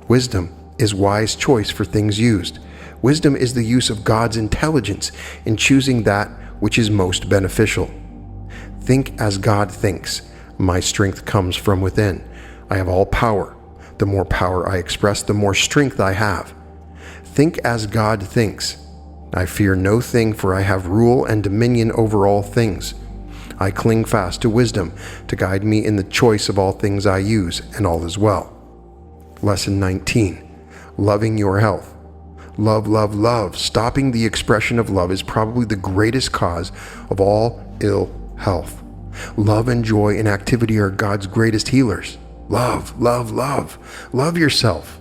Wisdom is wise choice for things used. Wisdom is the use of God's intelligence in choosing that which is most beneficial. Think as God thinks. My strength comes from within. I have all power. The more power I express, the more strength I have. Think as God thinks. I fear no thing, for I have rule and dominion over all things. I cling fast to wisdom to guide me in the choice of all things I use, and all is well. Lesson 19. Loving your health. Love, love, love. Stopping the expression of love is probably the greatest cause of all ill health. Love and joy and activity are God's greatest healers. Love, love, love. Love yourself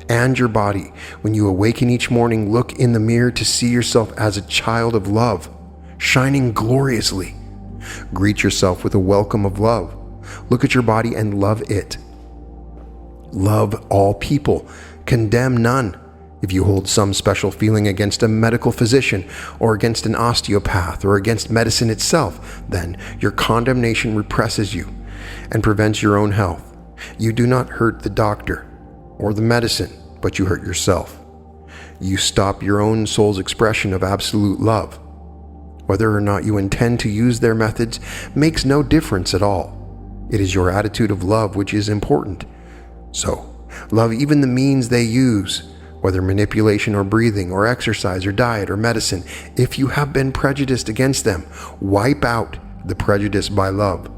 and your body. When you awaken each morning, look in the mirror to see yourself as a child of love, shining gloriously. Greet yourself with a welcome of love. Look at your body and love it. Love all people. Condemn none. If you hold some special feeling against a medical physician or against an osteopath or against medicine itself, then your condemnation represses you and prevents your own health. You do not hurt the doctor or the medicine, but you hurt yourself. You stop your own soul's expression of absolute love. Whether or not you intend to use their methods makes no difference at all. It is your attitude of love which is important. So, love even the means they use, whether manipulation or breathing or exercise or diet or medicine. If you have been prejudiced against them, wipe out the prejudice by love.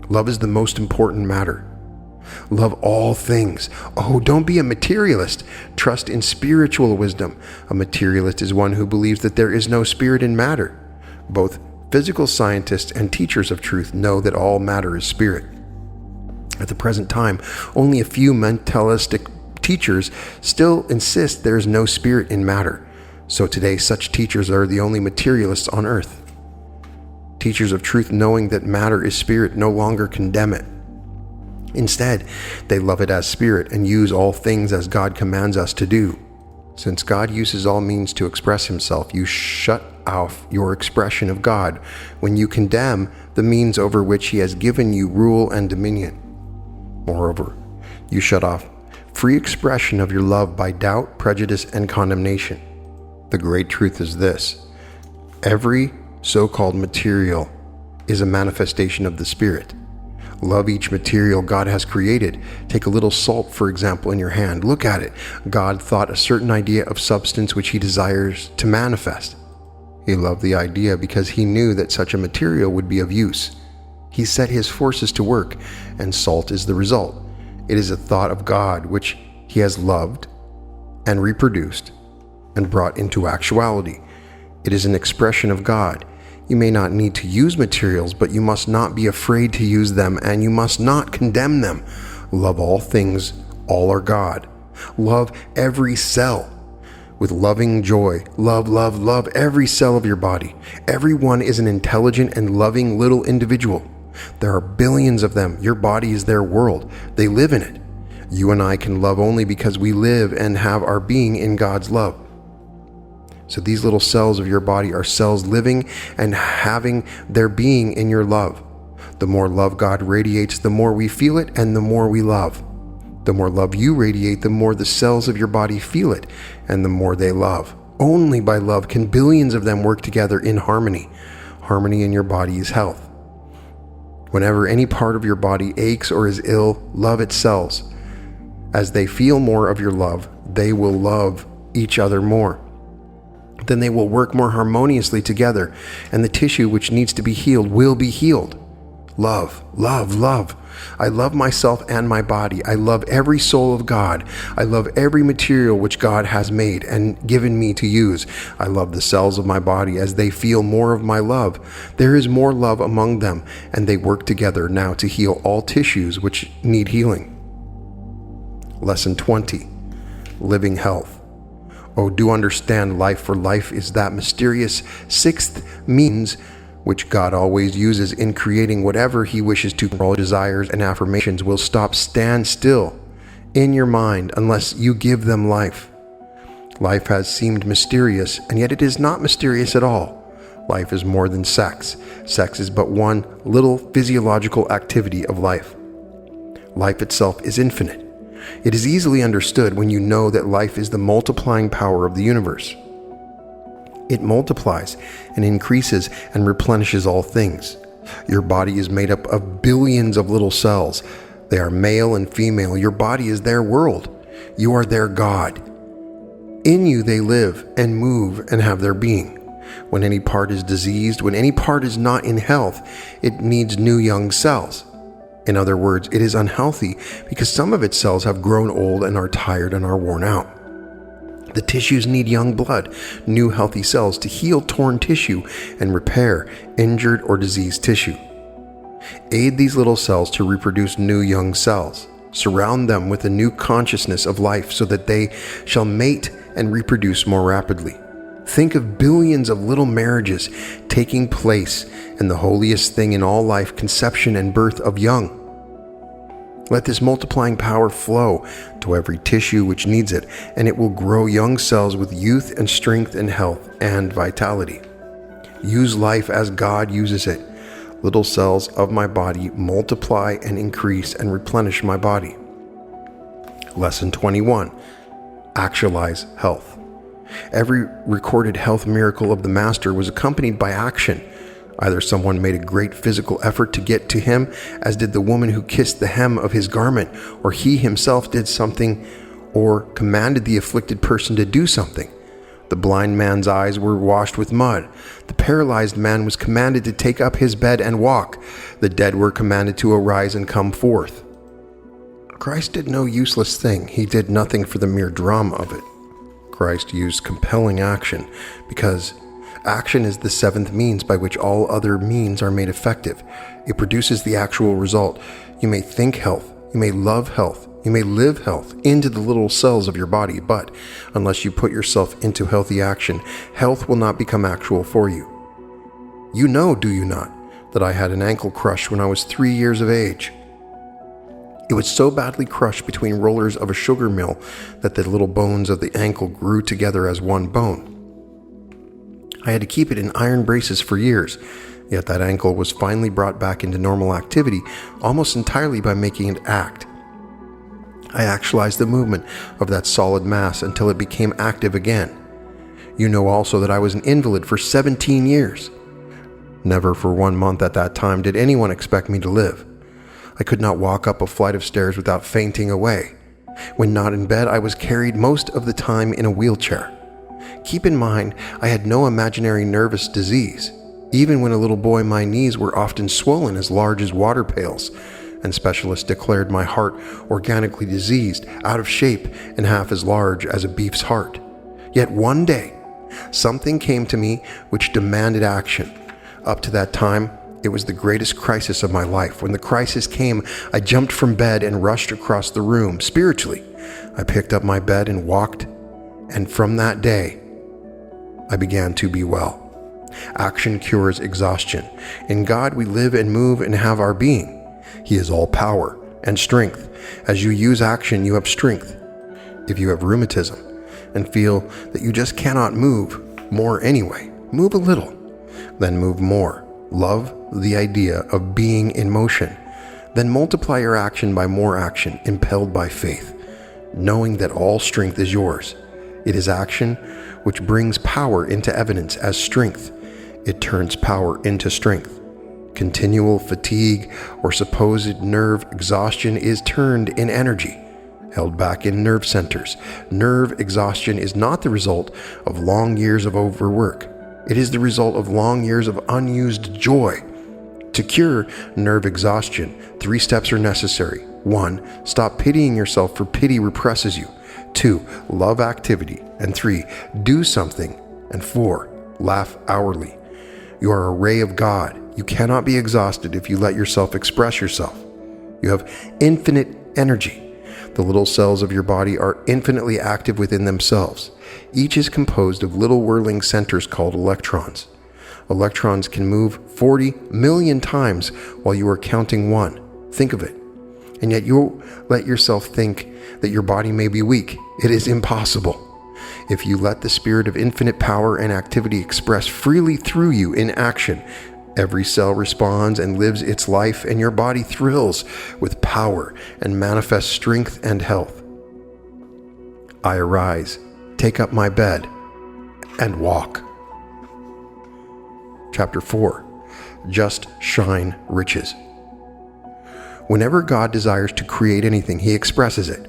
Love is the most important matter. Love all things. Oh, don't be a materialist. Trust in spiritual wisdom. A materialist is one who believes that there is no spirit in matter. Both physical scientists and teachers of truth know that all matter is spirit. At the present time, only a few mentalistic teachers still insist there is no spirit in matter. So today, such teachers are the only materialists on earth. Teachers of truth, knowing that matter is spirit, no longer condemn it. Instead, they love it as spirit and use all things as God commands us to do. Since God uses all means to express himself, you shut off your expression of God when you condemn the means over which he has given you rule and dominion. Moreover, you shut off free expression of your love by doubt, prejudice, and condemnation. The great truth is this: every so-called material is a manifestation of the Spirit. Love each material God has created. Take a little salt, for example, in your hand. Look at it. God thought a certain idea of substance which he desires to manifest. He loved the idea because he knew that such a material would be of use. He set his forces to work, and salt is the result. It is a thought of God which he has loved and reproduced and brought into actuality. It is an expression of God. You may not need to use materials, but you must not be afraid to use them, and you must not condemn them. Love all things, all are God. Love every cell with loving joy. Love every cell of your body. Everyone is an intelligent and loving little individual. There are billions of them. Your body is their world. They live in it. You and I can love only because we live and have our being in God's love. So these little cells of your body are cells living and having their being in your love. The more love God radiates, the more we feel it and the more we love. The more love you radiate, the more the cells of your body feel it and the more they love. Only by love can billions of them work together in harmony. Harmony in your body is health. Whenever any part of your body aches or is ill, love its cells. As they feel more of your love, they will love each other more. Then they will work more harmoniously together, and the tissue which needs to be healed will be healed. Love. I love myself and my body. I love every soul of God. I love every material which God has made and given me to use. I love the cells of my body as they feel more of my love. There is more love among them, and they work together now to heal all tissues which need healing. Lesson 20. Living health. Oh, do understand life, for life is that mysterious sixth means which God always uses in creating whatever he wishes to. All desires and affirmations will stand still in your mind unless you give them life. Life has seemed mysterious, and yet it is not mysterious at all. Life is more than sex. Sex is but one little physiological activity of life. Life itself is infinite. It is easily understood when you know that life is the multiplying power of the universe. It multiplies and increases and replenishes all things. Your body is made up of billions of little cells. They are male and female. Your body is their world. You are their God. In you they live and move and have their being. When any part is diseased, when any part is not in health, it needs new young cells. In other words, it is unhealthy because some of its cells have grown old and are tired and are worn out. The tissues need young blood, new healthy cells to heal torn tissue and repair injured or diseased tissue. Aid these little cells to reproduce new young cells. Surround them with a new consciousness of life so that they shall mate and reproduce more rapidly. Think of billions of little marriages taking place in the holiest thing in all life, conception and birth of young. Let this multiplying power flow to every tissue which needs it, and it will grow young cells with youth and strength and health and vitality. Use life as God uses it. Little cells of my body multiply and increase and replenish my body. Lesson 21. Actualize health. Every recorded health miracle of the Master was accompanied by action. Either someone made a great physical effort to get to him, as did the woman who kissed the hem of his garment, or he himself did something, or commanded the afflicted person to do something. The blind man's eyes were washed with mud. The paralyzed man was commanded to take up his bed and walk. The dead were commanded to arise and come forth. Christ did no useless thing. He did nothing for the mere drama of it. Christ used compelling action because action is the seventh means by which all other means are made effective. It produces the actual result. You may think health, you may love health, you may live health into the little cells of your body, but unless you put yourself into healthy action, health will not become actual for you. You know, do you not, that I had an ankle crush when I was 3 years of age? It was so badly crushed between rollers of a sugar mill that the little bones of the ankle grew together as one bone. I had to keep it in iron braces for years, yet that ankle was finally brought back into normal activity almost entirely by making it act. I actualized the movement of that solid mass until it became active again. You know also that I was an invalid for 17 years. Never for 1 month at that time did anyone expect me to live. I could not walk up a flight of stairs without fainting away. When not in bed, I was carried most of the time in a wheelchair. Keep in mind, I had no imaginary nervous disease. Even when a little boy, my knees were often swollen as large as water pails, and specialists declared my heart organically diseased, out of shape, and half as large as a beef's heart. Yet one day, something came to me which demanded action. Up to that time, it was the greatest crisis of my life. When the crisis came, I jumped from bed and rushed across the room. Spiritually, I picked up my bed and walked, and from that day, I began to be well. Action cures exhaustion. In God, we live and move and have our being. He is all power and strength. As you use action, you have strength. If you have rheumatism and feel that you just cannot move more anyway, move a little, then move more. Love the idea of being in motion. Then multiply your action by more action, impelled by faith, knowing that all strength is yours. It is action which brings power into evidence as strength. It turns power into strength. Continual fatigue or supposed nerve exhaustion is turned in energy, held back in nerve centers. Nerve exhaustion is not the result of long years of overwork. It is the result of long years of unused joy. To cure nerve exhaustion, 3 steps are necessary. 1. Stop pitying yourself, for pity represses you. 2. Love activity. And 3. Do something. And 4. Laugh hourly. You are a ray of God. You cannot be exhausted if you let yourself express yourself. You have infinite energy. The little cells of your body are infinitely active within themselves. Each is composed of little whirling centers called electrons. Electrons can move 40 million times while you are counting 1. Think of it. And yet you let yourself think that your body may be weak. It is impossible. If you let the spirit of infinite power and activity express freely through you in action, every cell responds and lives its life, and your body thrills with power and manifests strength and health. I arise, take up my bed, and walk. Chapter 4. Just shine riches. Whenever God desires to create anything, he expresses it.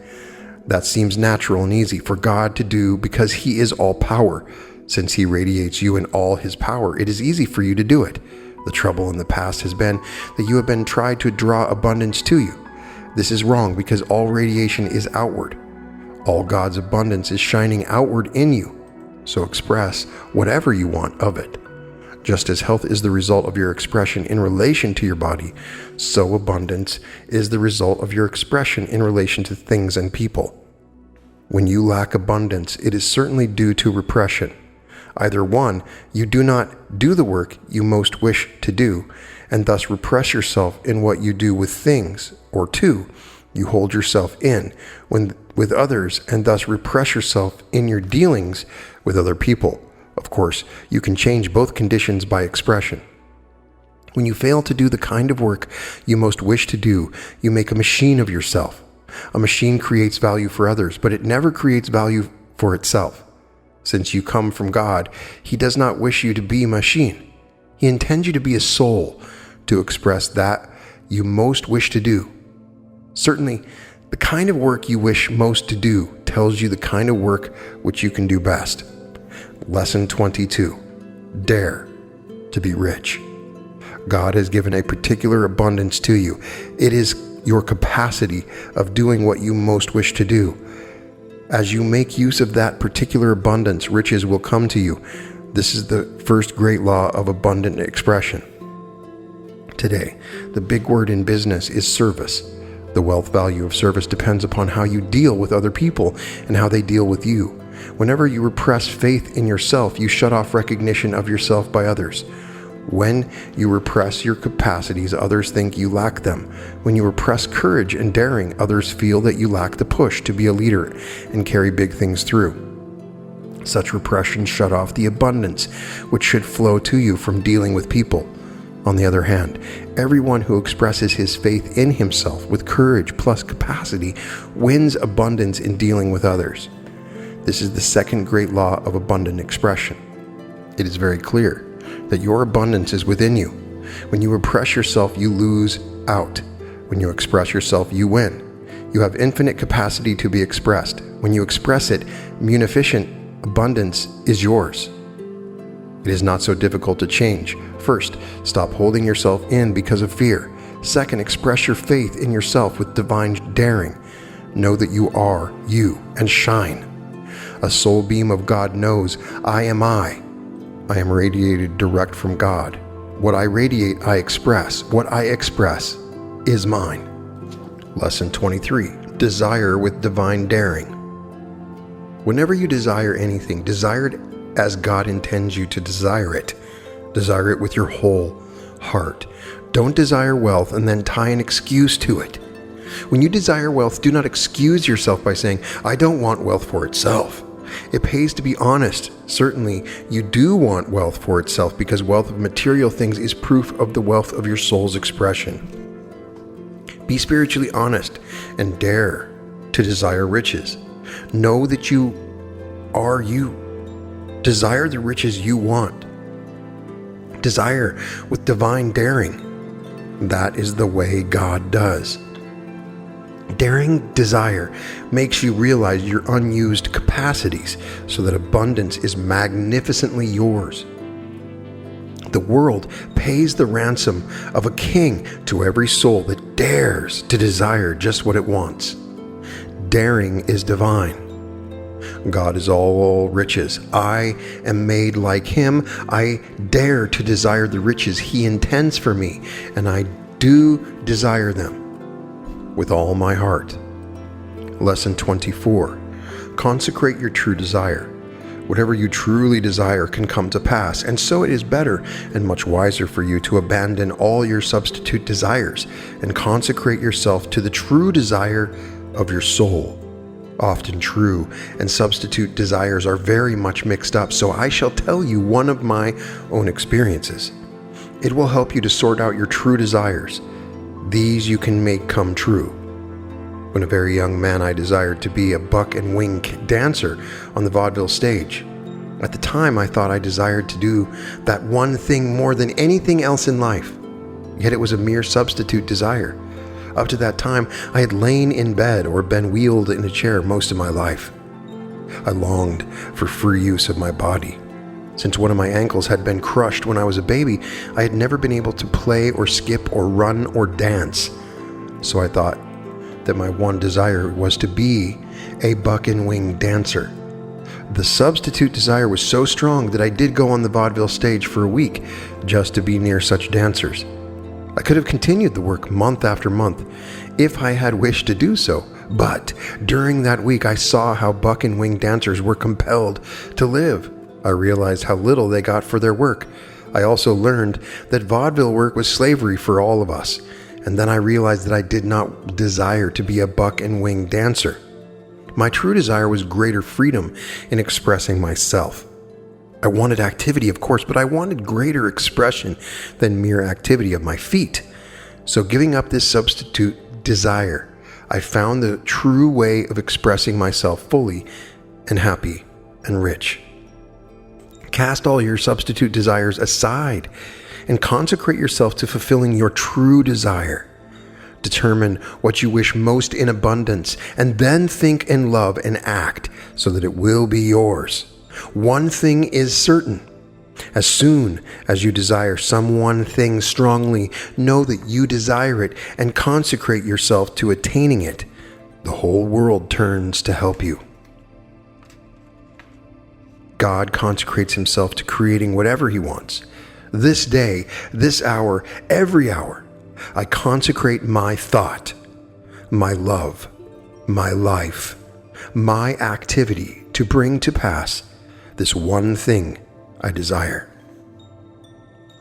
That seems natural and easy for God to do because he is all power. Since he radiates you in all his power, it is easy for you to do it. The trouble in the past has been that you have been tried to draw abundance to you. This is wrong because all radiation is outward. All God's abundance is shining outward in you. So express whatever you want of it. Just as health is the result of your expression in relation to your body, so abundance is the result of your expression in relation to things and people. When you lack abundance, it is certainly due to repression. Either 1, you do not do the work you most wish to do, and thus repress yourself in what you do with things, or 2, you hold yourself in with others and thus repress yourself in your dealings with other people. Of course, you can change both conditions by expression. When you fail to do the kind of work you most wish to do, you make a machine of yourself. A machine creates value for others, but it never creates value for itself. Since you come from God, he does not wish you to be a machine. He intends you to be a soul, to express that you most wish to do. Certainly, the kind of work you wish most to do tells you the kind of work which you can do best. Lesson 22. Dare to be rich. God has given a particular abundance to you. It is your capacity of doing what you most wish to do. As you make use of that particular abundance, riches will come to you. This is the first great law of abundant expression. Today, the big word in business is service. The wealth value of service depends upon how you deal with other people and how they deal with you. Whenever you repress faith in yourself, you shut off recognition of yourself by others. When you repress your capacities, others think you lack them. When you repress courage and daring, others feel that you lack the push to be a leader and carry big things through. Such repression shut off the abundance which should flow to you from dealing with people. On the other hand, everyone who expresses his faith in himself with courage plus capacity wins abundance in dealing with others. This is the second great law of abundant expression. It is very clear that your abundance is within you. When you repress yourself, you lose out. When you express yourself, you win. You have infinite capacity to be expressed. When you express it, munificent abundance is yours. It is not so difficult to change. First, stop holding yourself in because of fear. Second, express your faith in yourself with divine daring. Know that you are you and shine. A soul beam of God knows, I am I. I am radiated direct from God. What I radiate, I express. What I express is mine. Lesson 23. Desire with divine daring. Whenever you desire anything, desire it as God intends you to desire it. Desire it with your whole heart. Don't desire wealth and then tie an excuse to it. When you desire wealth, do not excuse yourself by saying, I don't want wealth for itself. It pays to be honest. Certainly, you do want wealth for itself because wealth of material things is proof of the wealth of your soul's expression. Be spiritually honest and dare to desire riches. Know that you are you. Desire the riches you want. Desire with divine daring. That is the way God does. Daring desire makes you realize your unused capacities so that abundance is magnificently yours. The world pays the ransom of a king to every soul that dares to desire just what it wants. Daring is divine. God is all riches. I am made like Him. I dare to desire the riches He intends for me, and I do desire them with all my heart. Lesson 24. Consecrate your true desire. Whatever you truly desire can come to pass, and so it is better and much wiser for you to abandon all your substitute desires and consecrate yourself to the true desire of your soul. Often true and substitute desires are very much mixed up, so I shall tell you one of my own experiences. It will help you to sort out your true desires. These you can make come true. When a very young man, I desired to be a buck and wing dancer on the vaudeville stage. At the time, I thought I desired to do that one thing more than anything else in life. Yet it was a mere substitute desire. Up to that time, I had lain in bed or been wheeled in a chair most of my life. I longed for free use of my body. Since one of my ankles had been crushed when I was a baby, I had never been able to play or skip or run or dance. So I thought that my one desire was to be a buck and wing dancer. The substitute desire was so strong that I did go on the vaudeville stage for a week just to be near such dancers. I could have continued the work month after month if I had wished to do so, but during that week I saw how buck and wing dancers were compelled to live. I realized how little they got for their work. I also learned that vaudeville work was slavery for all of us, and then I realized that I did not desire to be a buck and wing dancer. My true desire was greater freedom in expressing myself. I wanted activity, of course, but I wanted greater expression than mere activity of my feet. So giving up this substitute desire, I found the true way of expressing myself fully and happy and rich. Cast all your substitute desires aside and consecrate yourself to fulfilling your true desire. Determine what you wish most in abundance, and then think and love and act so that it will be yours. One thing is certain. As soon as you desire some one thing strongly, know that you desire it and consecrate yourself to attaining it. The whole world turns to help you. God consecrates Himself to creating whatever He wants. This day, this hour, every hour, I consecrate my thought, my love, my life, my activity to bring to pass this one thing I desire.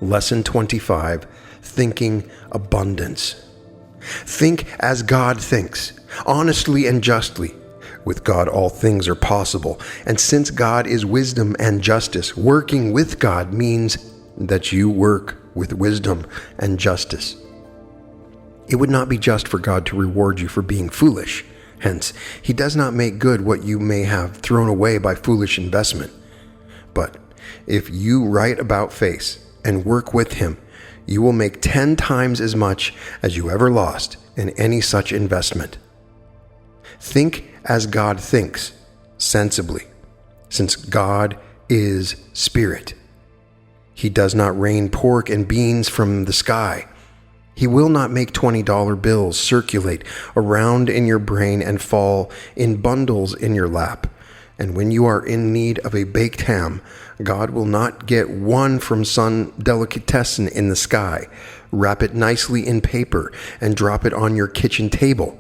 Lesson 25. Thinking abundance. Think as God thinks, honestly and justly. With God all things are possible, and since God is wisdom and justice, working with God means that you work with wisdom and justice. It would not be just for God to reward you for being foolish. Hence, He does not make good what you may have thrown away by foolish investment. But if you right about face and work with Him, you will make 10 times as much as you ever lost in any such investment. Think as God thinks, sensibly, since God is spirit. He does not rain pork and beans from the sky. He will not make $20 bills circulate around in your brain and fall in bundles in your lap. And when you are in need of a baked ham, God will not get one from some delicatessen in the sky, wrap it nicely in paper, and drop it on your kitchen table.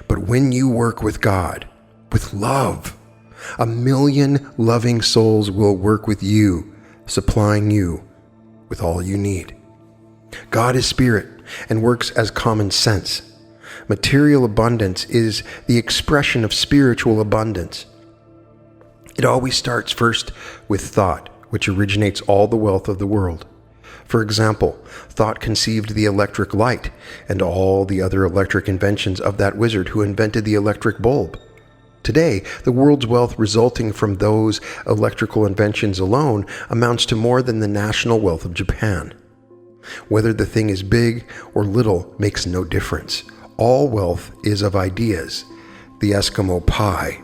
But when you work with God, with love, 1 million loving souls will work with you, supplying you with all you need. God is spirit and works as common sense. Material abundance is the expression of spiritual abundance. It always starts first with thought, which originates all the wealth of the world. For example, thought conceived the electric light and all the other electric inventions of that wizard who invented the electric bulb. Today, the world's wealth resulting from those electrical inventions alone amounts to more than the national wealth of Japan. Whether the thing is big or little makes no difference. All wealth is of ideas. The Eskimo pie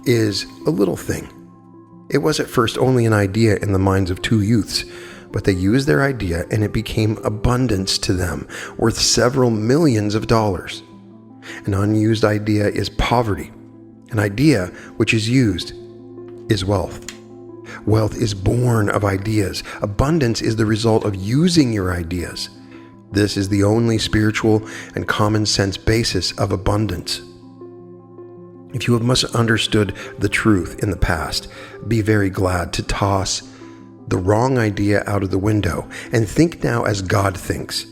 is a little thing. It was at first only an idea in the minds of two youths, but they used their idea and it became abundance to them, worth several millions of dollars. An unused idea is poverty. An idea which is used is wealth. Wealth is born of ideas. Abundance is the result of using your ideas. This is the only spiritual and common sense basis of abundance. If you have misunderstood the truth in the past, be very glad to toss the wrong idea out of the window and think now as God thinks.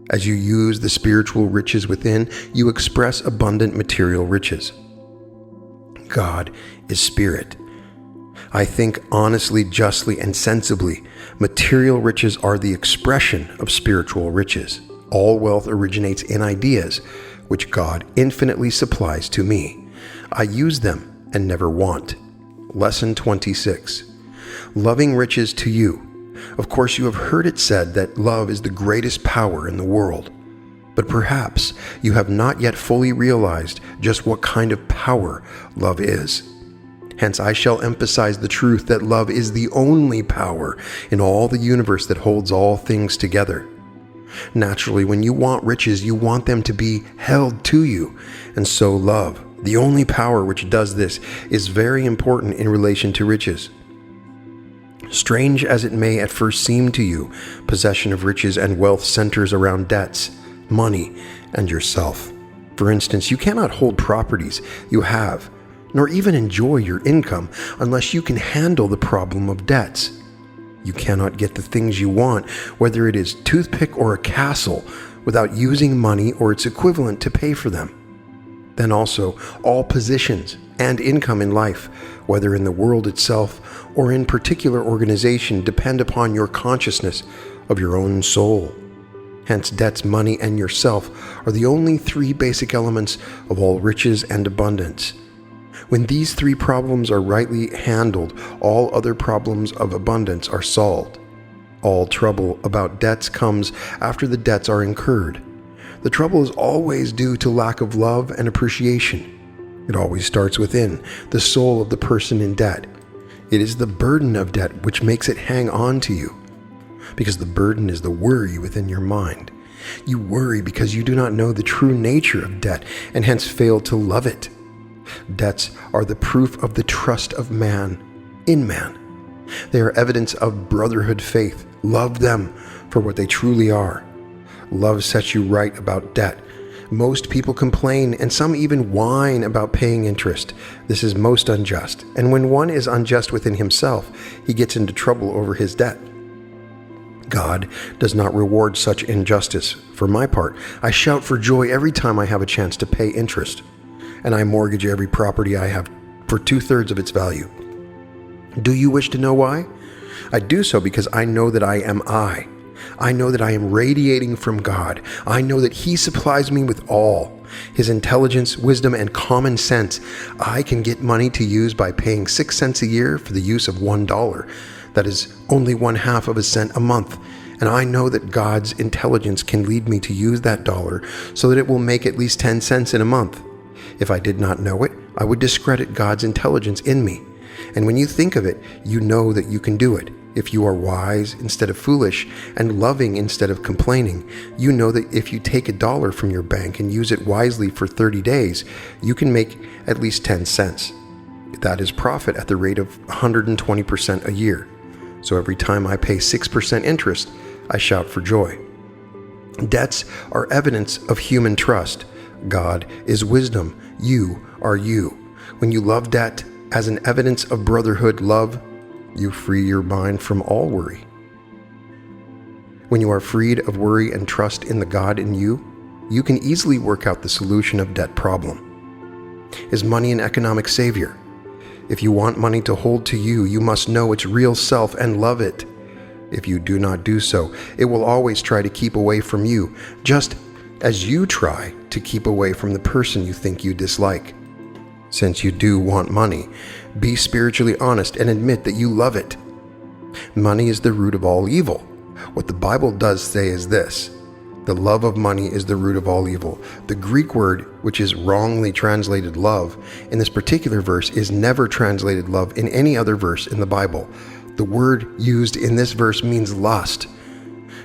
As you use the spiritual riches within, you express abundant material riches. God is spirit. I think honestly, justly, and sensibly. Material riches are the expression of spiritual riches. All wealth originates in ideas, which God infinitely supplies to me. I use them and never want. Lesson 26. Loving riches to you. Of course, you have heard it said that love is the greatest power in the world. But perhaps you have not yet fully realized just what kind of power love is. Hence, I shall emphasize the truth that love is the only power in all the universe that holds all things together. Naturally, when you want riches, you want them to be held to you. And so love, the only power which does this, is very important in relation to riches. Strange as it may at first seem to you, possession of riches and wealth centers around debts, money, and yourself. For instance, you cannot hold properties you have, nor even enjoy your income unless you can handle the problem of debts. You cannot get the things you want, whether it is toothpick or a castle, without using money or its equivalent to pay for them. Then also, all positions and income in life, whether in the world itself or in particular organization, depend upon your consciousness of your own soul. Hence, debts, money, and yourself are the only three basic elements of all riches and abundance. When these three problems are rightly handled, all other problems of abundance are solved. All trouble about debts comes after the debts are incurred. The trouble is always due to lack of love and appreciation. It always starts within the soul of the person in debt. It is the burden of debt which makes it hang on to you, because the burden is the worry within your mind. You worry because you do not know the true nature of debt and hence fail to love it. Debts are the proof of the trust of man in man. They are evidence of brotherhood faith. Love them for what they truly are. Love sets you right about debt. Most people complain, and some even whine about paying interest. This is most unjust, and when one is unjust within himself, he gets into trouble over his debt. God does not reward such injustice. For my part, I shout for joy every time I have a chance to pay interest, and I mortgage every property I have for 2/3 of its value. Do you wish to know why? I do so because I know that I am I. I know that I am radiating from God. I know that He supplies me with all His intelligence, wisdom, and common sense. I can get money to use by paying 6 cents a year for the use of $1. That is only 1/2 of a cent a month, And I know that God's intelligence can lead me to use that dollar so that it will make at least 10 cents in a month. If I did not know it, I would discredit God's intelligence in me. And when you think of it, you know that you can do it. If you are wise instead of foolish and loving instead of complaining, you know that if you take $1 from your bank and use it wisely for 30 days, you can make at least 10 cents. That is profit at the rate of 120% a year. So every time I pay 6% interest, I shout for joy. Debts are evidence of human trust. God is wisdom. You are you. When you love debt as an evidence of brotherhood love, you free your mind from all worry. When you are freed of worry and trust in the God in you, you can easily work out the solution of debt problem. Is money an economic savior? If you want money to hold to you, you must know its real self and love it. If you do not do so, it will always try to keep away from you, just as you try to keep away from the person you think you dislike. Since you do want money, be spiritually honest and admit that you love it. Money is the root of all evil. What the Bible does say is this: the love of money is the root of all evil. The Greek word, which is wrongly translated love, in this particular verse is never translated love in any other verse in the Bible. The word used in this verse means lust.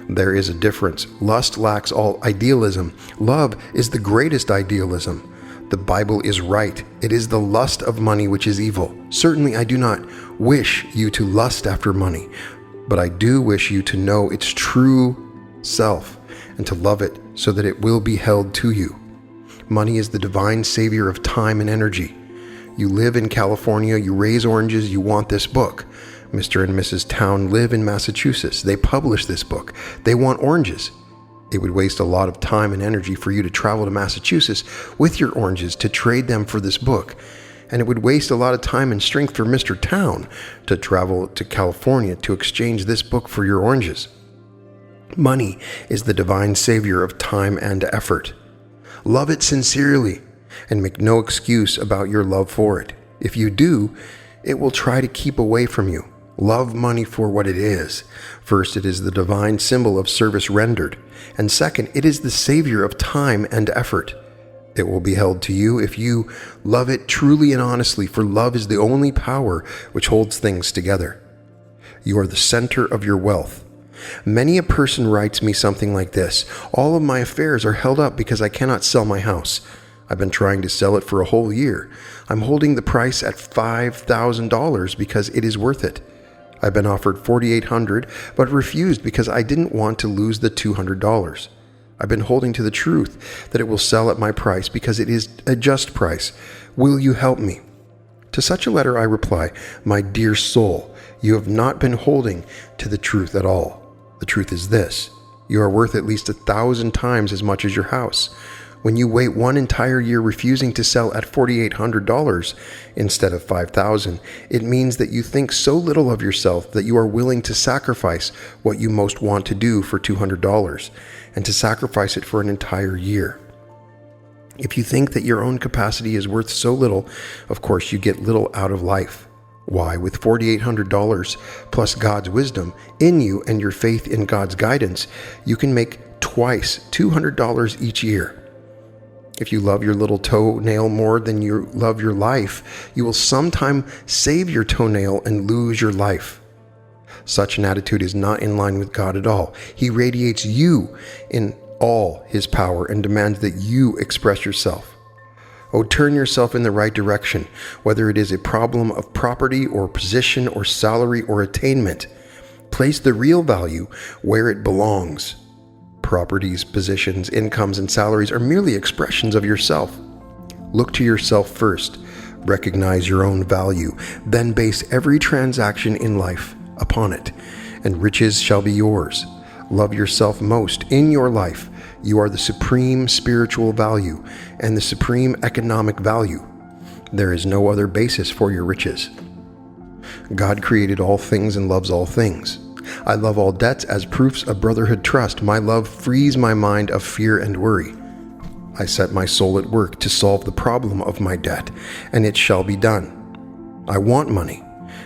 There is a difference. Lust lacks all idealism. Love is the greatest idealism. The Bible is right. It is the lust of money which is evil. Certainly I do not wish you to lust after money, but I do wish you to know its true self and to love it so that it will be held to you. Money is the divine savior of time and energy. You live in California, you raise oranges, you want this book. Mr. and Mrs. Town live in Massachusetts. They publish this book. They want oranges. It would waste a lot of time and energy for you to travel to Massachusetts with your oranges to trade them for this book. And it would waste a lot of time and strength for Mr. Town to travel to California to exchange this book for your oranges. Money is the divine savior of time and effort. Love it sincerely and make no excuse about your love for it. If you do, it will try to keep away from you. Love money for what it is. First, it is the divine symbol of service rendered. And second, it is the savior of time and effort. It will be held to you if you love it truly and honestly, for love is the only power which holds things together. You are the center of your wealth. Many a person writes me something like this: all of my affairs are held up because I cannot sell my house. I've been trying to sell it for a whole year. I'm holding the price at $5,000 because it is worth it. I've been offered $4,800, but refused because I didn't want to lose the $200. I've been holding to the truth that it will sell at my price because it is a just price. Will you help me? To such a letter I reply, my dear soul, you have not been holding to the truth at all. The truth is this: you are worth at least 1,000 times as much as your house. When you wait one entire year refusing to sell at $4,800 instead of $5,000, it means that you think so little of yourself that you are willing to sacrifice what you most want to do for $200 and to sacrifice it for an entire year. If you think that your own capacity is worth so little, of course you get little out of life. Why, with $4,800 plus God's wisdom in you and your faith in God's guidance, you can make twice $200 each year. If you love your little toenail more than you love your life, you will sometime save your toenail and lose your life. Such an attitude is not in line with God at all. He radiates you in all his power and demands that you express yourself. Oh, turn yourself in the right direction, whether it is a problem of property or position or salary or attainment. Place the real value where it belongs. Properties, positions, incomes, and salaries are merely expressions of yourself. Look to yourself first. Recognize your own value. Then base every transaction in life upon it, and riches shall be yours. Love yourself most in your life. You are the supreme spiritual value and the supreme economic value. There is no other basis for your riches. God created all things and loves all things. I love all debts as proofs of brotherhood trust. My love frees my mind of fear and worry. I set my soul at work to solve the problem of my debt, and it shall be done. I want money,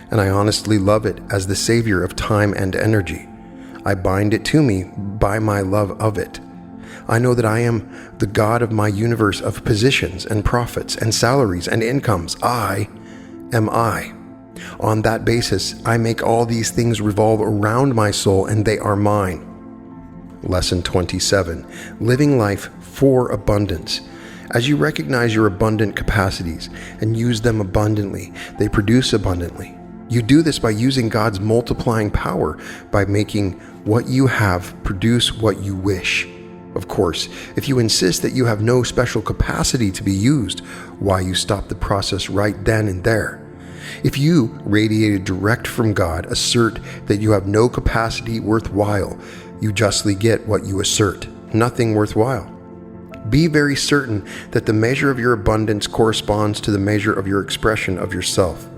and I honestly love it as the savior of time and energy. I bind it to me by my love of it. I know that I am the God of my universe of positions and profits and salaries and incomes. I am I. On that basis, I make all these things revolve around my soul, and they are mine. Lesson 27. Living life for abundance. As you recognize your abundant capacities and use them abundantly, they produce abundantly. You do this by using God's multiplying power, by making what you have produce what you wish. Of course, if you insist that you have no special capacity to be used, why you stop the process right then and there. If you, radiated direct from God, assert that you have no capacity worthwhile, you justly get what you assert, nothing worthwhile. Be very certain that the measure of your abundance corresponds to the measure of your expression of yourself.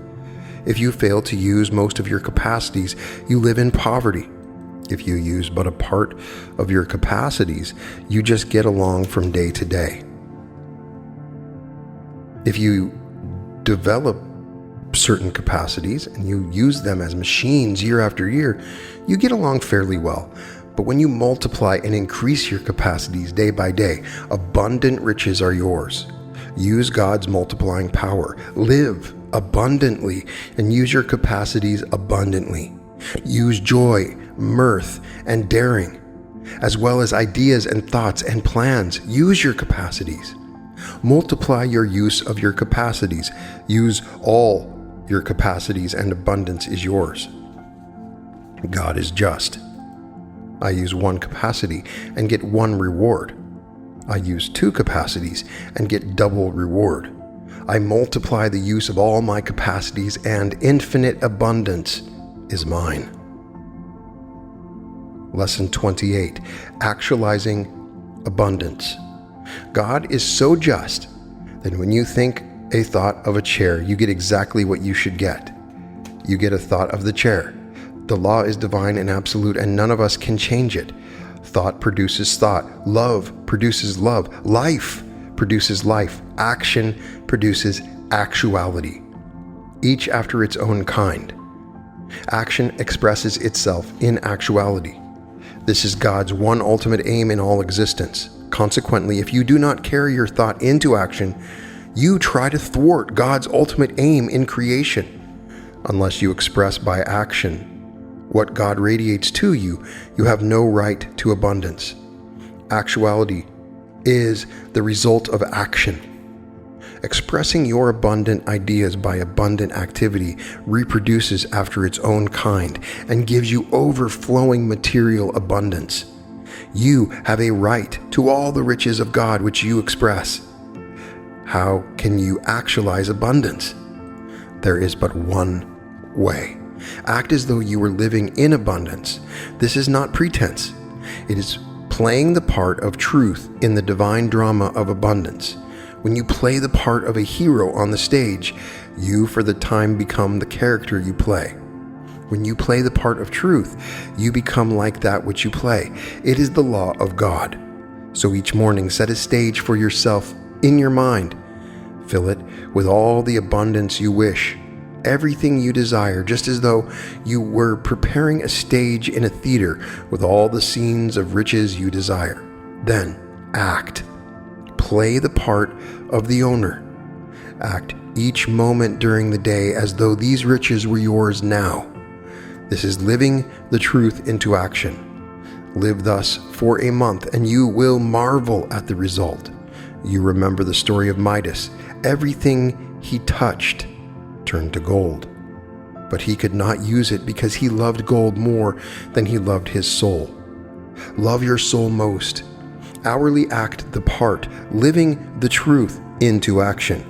If you fail to use most of your capacities, you live in poverty. If you use but a part of your capacities, you just get along from day to day. If you develop certain capacities and you use them as machines year after year, you get along fairly well. But when you multiply and increase your capacities day by day, abundant riches are yours. Use God's multiplying power. Live abundantly and use your capacities abundantly. Use joy, mirth, and daring, as well as ideas and thoughts and plans. Use your capacities. Multiply your use of your capacities. Use all your capacities, and abundance is yours. God is just. I use one capacity and get one reward. I use two capacities and get double reward. I multiply the use of all my capacities, and infinite abundance is mine. Lesson 28. Actualizing abundance. God is so just that when you think a thought of a chair, you get exactly what you should get. You get a thought of the chair. The law is divine and absolute, and none of us can change it. Thought produces thought. Love produces love. Life produces life. Action produces actuality, each after its own kind. Action expresses itself in actuality. This is God's one ultimate aim in all existence. Consequently, if you do not carry your thought into action, you try to thwart God's ultimate aim in creation. Unless you express by action what God radiates to you, you have no right to abundance. Actuality is the result of action. Expressing your abundant ideas by abundant activity reproduces after its own kind and gives you overflowing material abundance. You have a right to all the riches of God which you express. How can you actualize abundance? There is but one way. Act as though you were living in abundance. This is not pretense. It is playing the part of truth in the divine drama of abundance. When you play the part of a hero on the stage, you for the time become the character you play. When you play the part of truth, you become like that which you play. It is the law of God. So each morning set a stage for yourself in your mind. Fill it with all the abundance you wish, everything you desire, just as though you were preparing a stage in a theater with all the scenes of riches you desire. Then act. Play the part of the owner. Act each moment during the day as though these riches were yours now. This is living the truth into action. Live thus for a month, and you will marvel at the result. You remember the story of Midas. Everything he touched turned to gold, but he could not use it because he loved gold more than he loved his soul. Love your soul most. Hourly act the part, living the truth into action,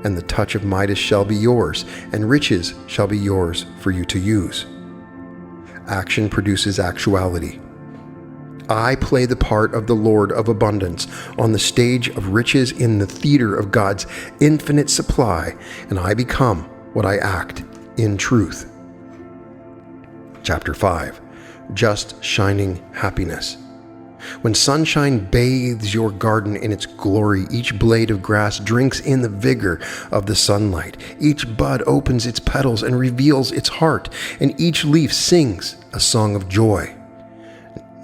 and the touch of Midas shall be yours, and riches shall be yours for you to use. Action produces actuality. I play the part of the Lord of abundance on the stage of riches in the theater of God's infinite supply, and I become what I act in truth. Chapter 5. Just shining happiness. When sunshine bathes your garden in its glory, each blade of grass drinks in the vigor of the sunlight. Each bud opens its petals and reveals its heart, and each leaf sings a song of joy.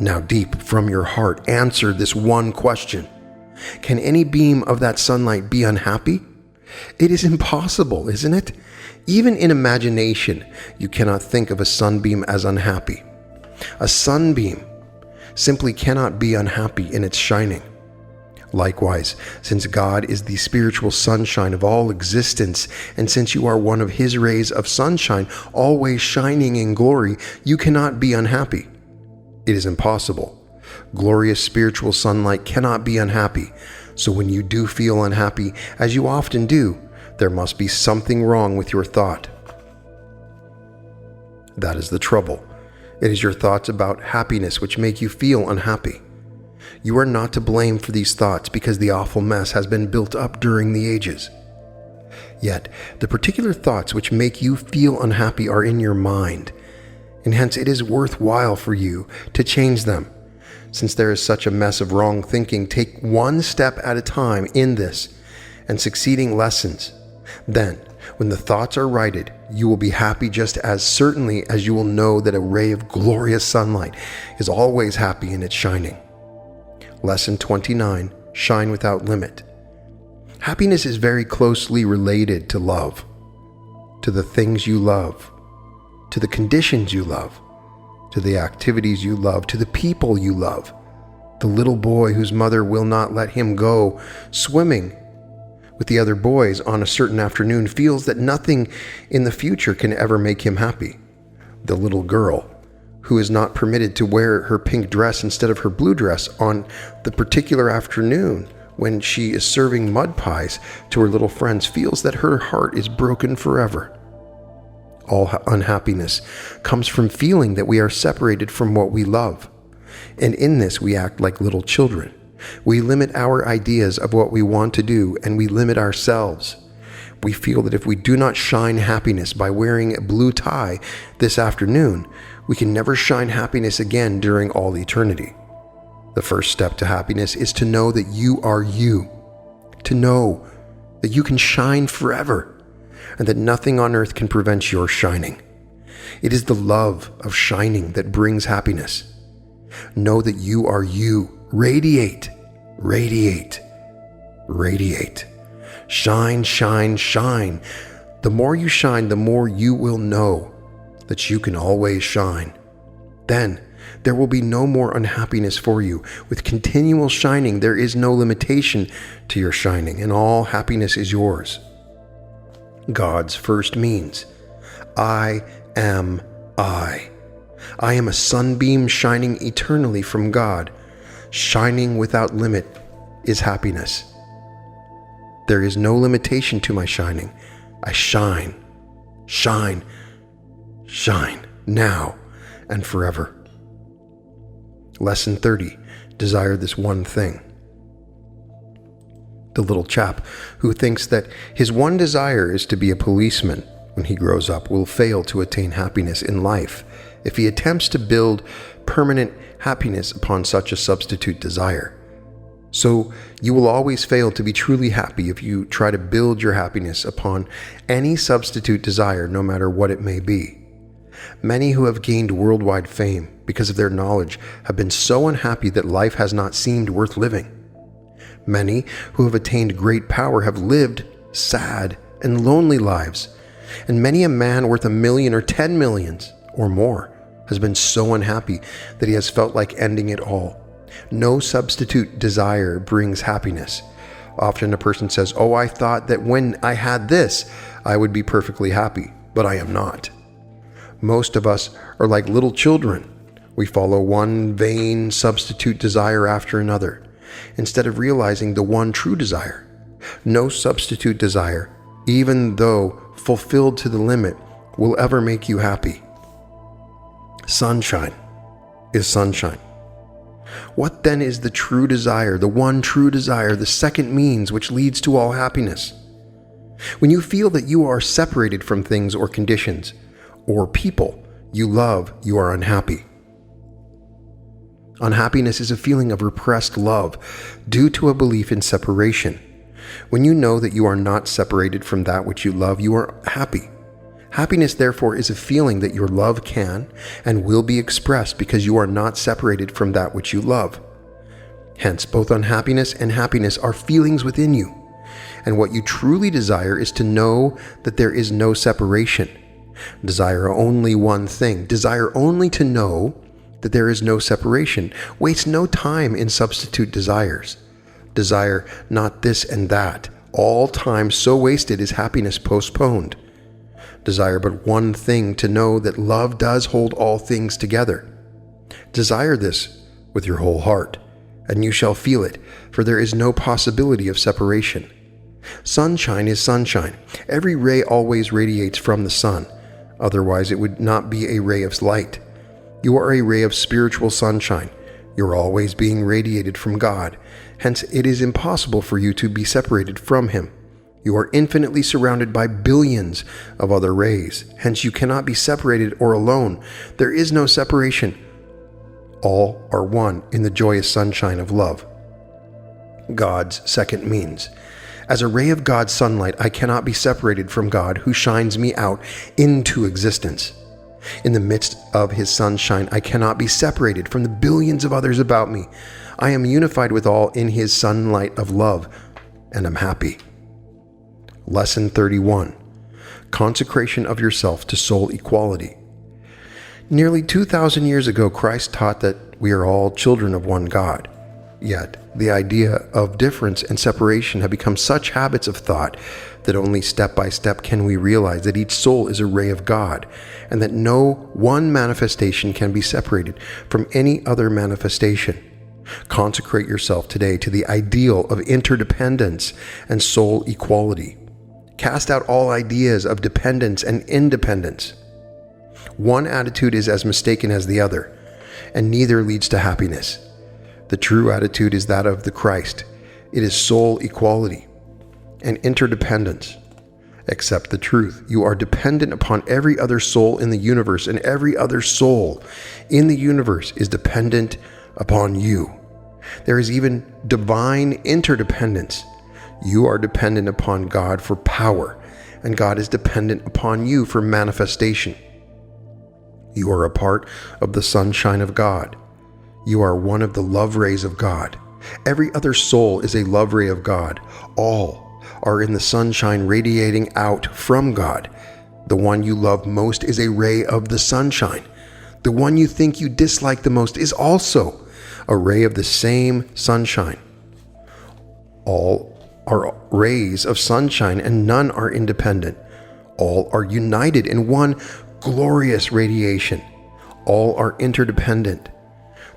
Now deep from your heart, answer this one question. Can any beam of that sunlight be unhappy? It is impossible, isn't it? Even in imagination, you cannot think of a sunbeam as unhappy. A sunbeam simply cannot be unhappy in its shining. Likewise, since God is the spiritual sunshine of all existence, and since you are one of His rays of sunshine, always shining in glory, you cannot be unhappy. It is impossible. Glorious spiritual sunlight cannot be unhappy. So when you do feel unhappy, as you often do, there must be something wrong with your thought. That is the trouble. It is your thoughts about happiness which make you feel unhappy. You are not to blame for these thoughts because the awful mess has been built up during the ages. Yet, the particular thoughts which make you feel unhappy are in your mind, and hence it is worthwhile for you to change them. Since there is such a mess of wrong thinking, take one step at a time in this and succeeding lessons. Then, when the thoughts are righted, you will be happy just as certainly as you will know that a ray of glorious sunlight is always happy in its shining. Lesson 29, Shine Without Limit. Happiness is very closely related to love, to the things you love, to the conditions you love, to the activities you love, to the people you love. The little boy whose mother will not let him go swimming with the other boys on a certain afternoon feels that nothing in the future can ever make him happy. The little girl who is not permitted to wear her pink dress instead of her blue dress on the particular afternoon when she is serving mud pies to her little friends feels that her heart is broken forever. All unhappiness comes from feeling that we are separated from what we love. And in this we act like little children. We limit our ideas of what we want to do, and we limit ourselves. We feel that if we do not shine happiness by wearing a blue tie this afternoon, we can never shine happiness again during all eternity. The first step to happiness is to know that you are you, to know that you can shine forever, and that nothing on earth can prevent your shining. It is the love of shining that brings happiness. Know that you are you. Radiate, radiate, radiate. Shine, shine, shine. The more you shine, the more you will know that you can always shine. Then there will be no more unhappiness for you. With continual shining, there is no limitation to your shining, and all happiness is yours. God's first means, I am I. I am a sunbeam shining eternally from God. Shining without limit is happiness. There is no limitation to my shining. I shine, shine, shine, now and forever. Lesson 30. Desire this one thing. The little chap who thinks that his one desire is to be a policeman when he grows up will fail to attain happiness in life if he attempts to build permanent happiness upon such a substitute desire. So you will always fail to be truly happy if you try to build your happiness upon any substitute desire, no matter what it may be. Many who have gained worldwide fame because of their knowledge have been so unhappy that life has not seemed worth living. Many who have attained great power have lived sad and lonely lives, and many a man worth 1 million or 10 millions or more has been so unhappy that he has felt like ending it all. No substitute desire brings happiness. Often a person says, "Oh, I thought that when I had this, I would be perfectly happy," but I am not. Most of us are like little children. We follow one vain substitute desire after another, instead of realizing the one true desire. No substitute desire, even though fulfilled to the limit, will ever make you happy. Sunshine is sunshine. What then is the true desire, the one true desire, the second means which leads to all happiness? When you feel that you are separated from things or conditions or people you love, you are unhappy. Unhappiness is a feeling of repressed love due to a belief in separation. When you know that you are not separated from that which you love, you are happy. Happiness, therefore, is a feeling that your love can and will be expressed because you are not separated from that which you love. Hence, both unhappiness and happiness are feelings within you, and what you truly desire is to know that there is no separation. Desire only one thing. Desire only to know that there is no separation. Waste no time in substitute desires. Desire not this and that. All time so wasted is happiness postponed. Desire but one thing, to know that love does hold all things together. Desire this with your whole heart, and you shall feel it, for there is no possibility of separation. Sunshine is sunshine. Every ray always radiates from the sun. Otherwise, it would not be a ray of light. You are a ray of spiritual sunshine. You are always being radiated from God. Hence, it is impossible for you to be separated from Him. You are infinitely surrounded by billions of other rays. Hence, you cannot be separated or alone. There is no separation. All are one in the joyous sunshine of love. God's second means. As a ray of God's sunlight, I cannot be separated from God who shines me out into existence. In the midst of His sunshine, I cannot be separated from the billions of others about me. I am unified with all in His sunlight of love, and am happy. Lesson 31. Consecration of yourself to soul equality. Nearly 2,000 years ago, Christ taught that we are all children of one God. Yet, the idea of difference and separation have become such habits of thought that only step by step can we realize that each soul is a ray of God, and that no one manifestation can be separated from any other manifestation. Consecrate yourself today to the ideal of interdependence and soul equality. Cast out all ideas of dependence and independence. One attitude is as mistaken as the other, and neither leads to happiness. The true attitude is that of the Christ. It is soul equality and interdependence. Accept the truth. You are dependent upon every other soul in the universe, and every other soul in the universe is dependent upon you. There is even divine interdependence. You are dependent upon God for power, and God is dependent upon you for manifestation. You are a part of the sunshine of God. You are one of the love rays of God. Every other soul is a love ray of God. All are in the sunshine radiating out from God. The one you love most is a ray of the sunshine. The one you think you dislike the most is also a ray of the same sunshine. All are rays of sunshine, and none are independent. All are united in one glorious radiation. All are interdependent.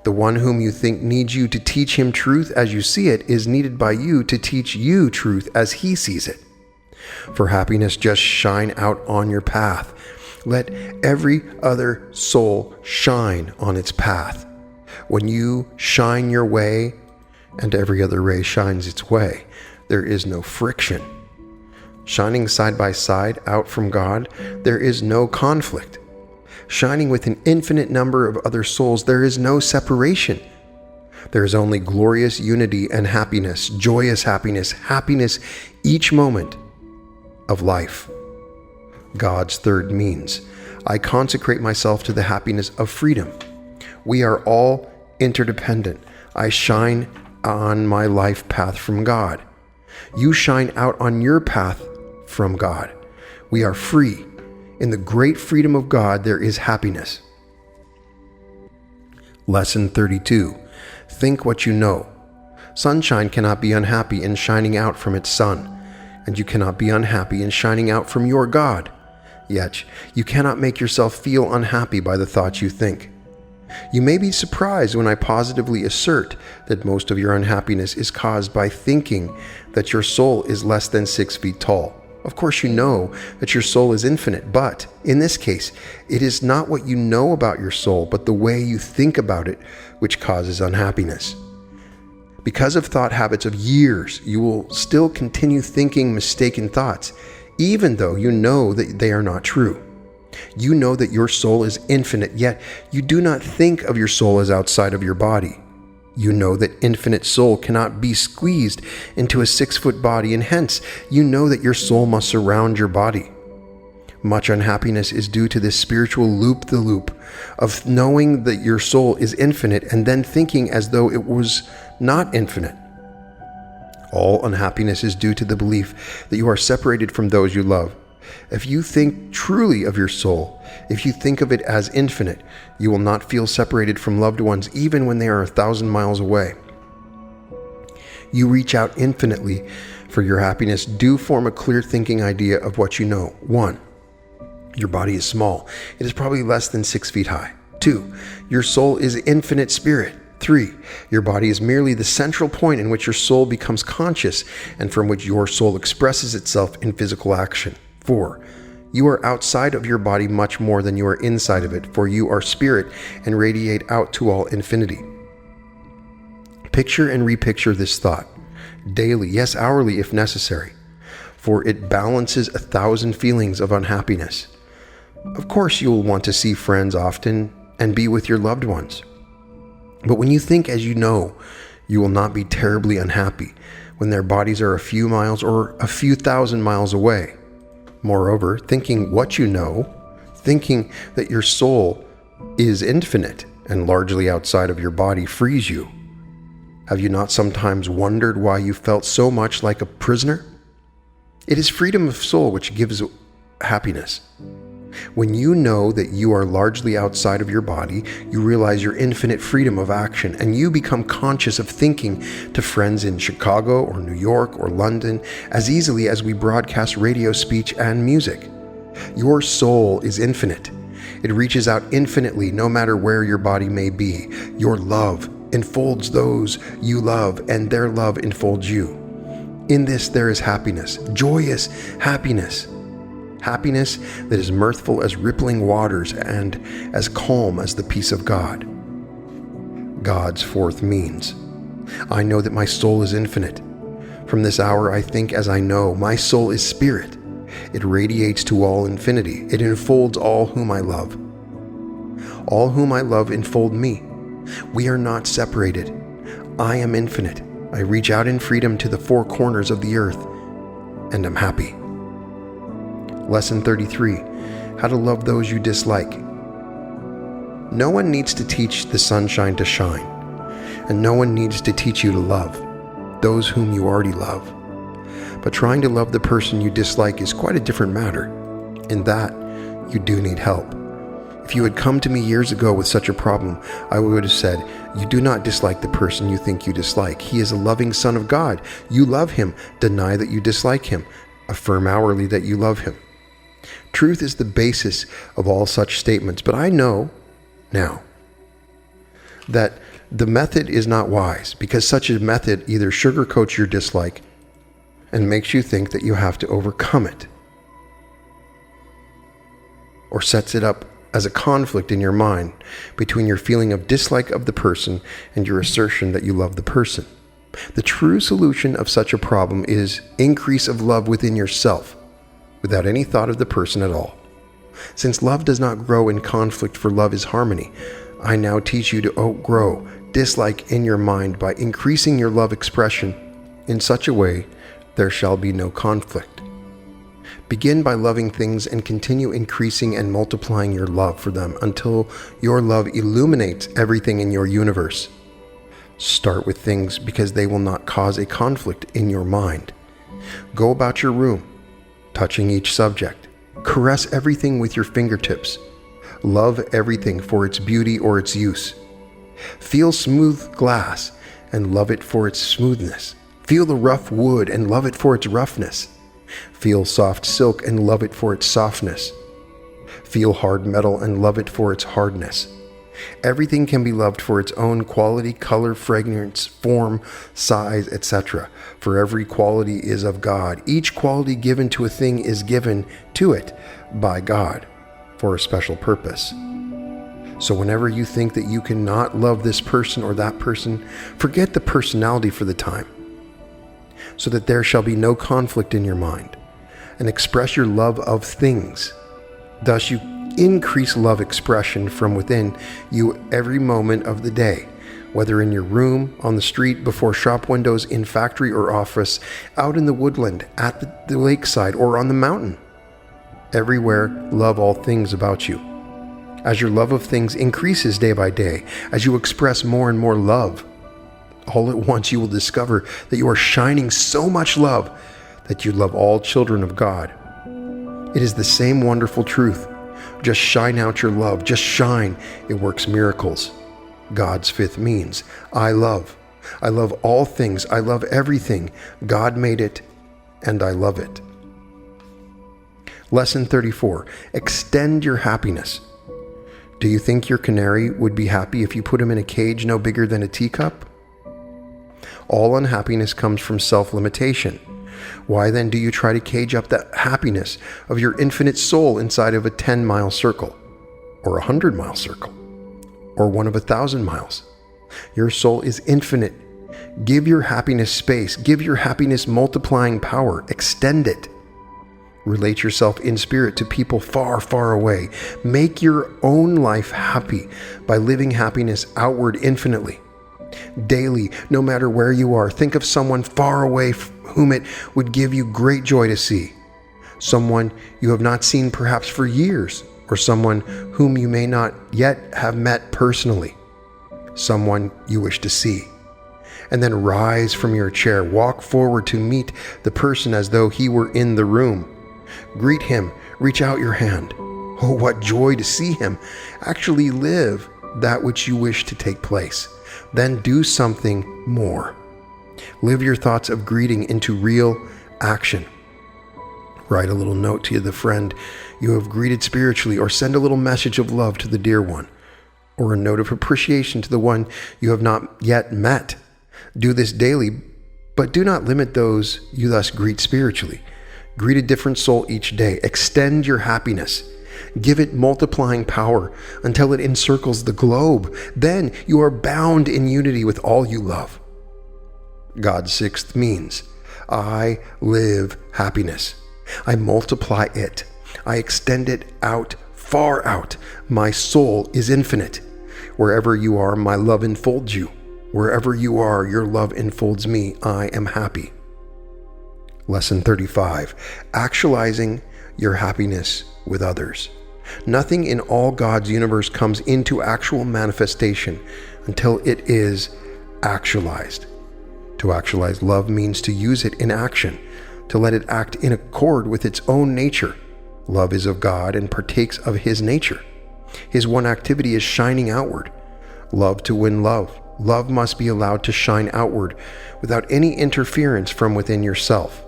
The one whom you think needs you to teach him truth as you see it is needed by you to teach you truth as he sees it. For happiness, just shine out on your path. Let every other soul shine on its path. When you shine your way and every other ray shines its way, there is no friction. Shining side by side out from God, there is no conflict. Shining with an infinite number of other souls, there is no separation. There is only glorious unity and happiness, joyous happiness, happiness each moment of life. God's third means. I consecrate myself to the happiness of freedom. We are all interdependent. I shine on my life path from God. You shine out on your path from God. We are free. In the great freedom of God, there is happiness. Lesson 32. Think what you know. Sunshine cannot be unhappy in shining out from its sun, and you cannot be unhappy in shining out from your God. Yet, you cannot make yourself feel unhappy by the thoughts you think. You may be surprised when I positively assert that most of your unhappiness is caused by thinking that your soul is less than 6 feet tall. Of course, you know that your soul is infinite, but in this case, it is not what you know about your soul, but the way you think about it, which causes unhappiness. Because of thought habits of years, you will still continue thinking mistaken thoughts, even though you know that they are not true. You know that your soul is infinite, yet you do not think of your soul as outside of your body. You know that infinite soul cannot be squeezed into a 6-foot body, and hence you know that your soul must surround your body. Much unhappiness is due to this spiritual loop-the-loop of knowing that your soul is infinite and then thinking as though it was not infinite. All unhappiness is due to the belief that you are separated from those you love. If you think truly of your soul, if you think of it as infinite, you will not feel separated from loved ones even when they are 1,000 miles away. You reach out infinitely for your happiness. Do form a clear thinking idea of what you know. 1. Your body is small. It is probably less than 6 feet high. 2. Your soul is infinite spirit. 3. Your body is merely the central point in which your soul becomes conscious and from which your soul expresses itself in physical action. 4. You are outside of your body much more than you are inside of it, for you are spirit and radiate out to all infinity. Picture and repicture this thought, daily, yes, hourly if necessary, for it balances 1,000 feelings of unhappiness. Of course, you will want to see friends often and be with your loved ones. But when you think as you know, you will not be terribly unhappy when their bodies are a few miles or a few thousand miles away. Moreover, thinking what you know, thinking that your soul is infinite and largely outside of your body frees you. Have you not sometimes wondered why you felt so much like a prisoner? It is freedom of soul which gives happiness. When you know that you are largely outside of your body, you realize your infinite freedom of action, and you become conscious of thinking to friends in Chicago or New York or London as easily as we broadcast radio, speech, and music. Your soul is infinite. It reaches out infinitely no matter where your body may be. Your love enfolds those you love, and their love enfolds you. In this there is happiness, joyous happiness. Happiness that is mirthful as rippling waters and as calm as the peace of God. God's fourth means. I know that my soul is infinite. From this hour I think as I know. My soul is spirit. It radiates to all infinity. It enfolds all whom I love. All whom I love enfold me. We are not separated. I am infinite. I reach out in freedom to the four corners of the earth, and am happy. Lesson 33. How to love those you dislike. No one needs to teach the sunshine to shine, and no one needs to teach you to love those whom you already love. But trying to love the person you dislike is quite a different matter. In that, you do need help. If you had come to me years ago with such a problem, I would have said, you do not dislike the person you think you dislike. He is a loving Son of God. You love him. Deny that you dislike him. Affirm hourly that you love him. Truth is the basis of all such statements, but I know now that the method is not wise, because such a method either sugarcoats your dislike and makes you think that you have to overcome it, or sets it up as a conflict in your mind between your feeling of dislike of the person and your assertion that you love the person. The true solution of such a problem is increase of love within yourself, without any thought of the person at all. Since love does not grow in conflict, for love is harmony, I now teach you to outgrow dislike in your mind by increasing your love expression in such a way there shall be no conflict. Begin by loving things and continue increasing and multiplying your love for them until your love illuminates everything in your universe. Start with things because they will not cause a conflict in your mind. Go about your room, touching each subject. Caress everything with your fingertips. Love everything for its beauty or its use. Feel smooth glass and love it for its smoothness. Feel the rough wood and love it for its roughness. Feel soft silk and love it for its softness. Feel hard metal and love it for its hardness. Everything can be loved for its own quality, color, fragrance, form, size, etc. For every quality is of God. Each quality given to a thing is given to it by God for a special purpose. So whenever you think that you cannot love this person or that person, forget the personality for the time, so that there shall be no conflict in your mind, and express your love of things. Thus you increase love expression from within you every moment of the day, whether in your room, on the street, before shop windows, in factory or office, out in the woodland, at the lakeside, or on the mountain. Everywhere, love all things about you. As your love of things increases day by day, as you express more and more love, all at once you will discover that you are shining so much love that you love all children of God. It is the same wonderful truth. Just shine out your love. Just shine. It works miracles. God's fifth means, I love. I love all things. I love everything. God made it, and I love it. Lesson 34. Extend your happiness. Do you think your canary would be happy if you put him in a cage no bigger than a teacup? All unhappiness comes from self-limitation. Why then do you try to cage up the happiness of your infinite soul inside of a 10-mile circle, or a 100-mile circle, or one of 1,000 miles? Your soul is infinite. Give your happiness space. Give your happiness multiplying power. Extend it. Relate yourself in spirit to people far, far away. Make your own life happy by living happiness outward infinitely. Daily, no matter where you are, think of someone far away whom it would give you great joy to see. Someone you have not seen perhaps for years, or someone whom you may not yet have met personally. Someone you wish to see. And then rise from your chair, walk forward to meet the person as though he were in the room. Greet him, reach out your hand. Oh, what joy to see him. Actually live that which you wish to take place. Then do something more. Live your thoughts of greeting into real action. Write a little note to the friend you have greeted spiritually, or send a little message of love to the dear one, or a note of appreciation to the one you have not yet met. Do this daily, but do not limit those you thus greet spiritually. Greet a different soul each day. Extend your happiness. Give it multiplying power until it encircles the globe. Then you are bound in unity with all you love. God's sixth means, I live happiness. I multiply it. I extend it out, far out. My soul is infinite. Wherever you are, my love enfolds you. Wherever you are, your love enfolds me. I am happy. Lesson 35. Actualizing your happiness with others. Nothing in all God's universe comes into actual manifestation until it is actualized. To actualize love means to use it in action, to let it act in accord with its own nature. Love is of God and partakes of His nature. His one activity is shining outward. Love to win love. Love must be allowed to shine outward without any interference from within yourself.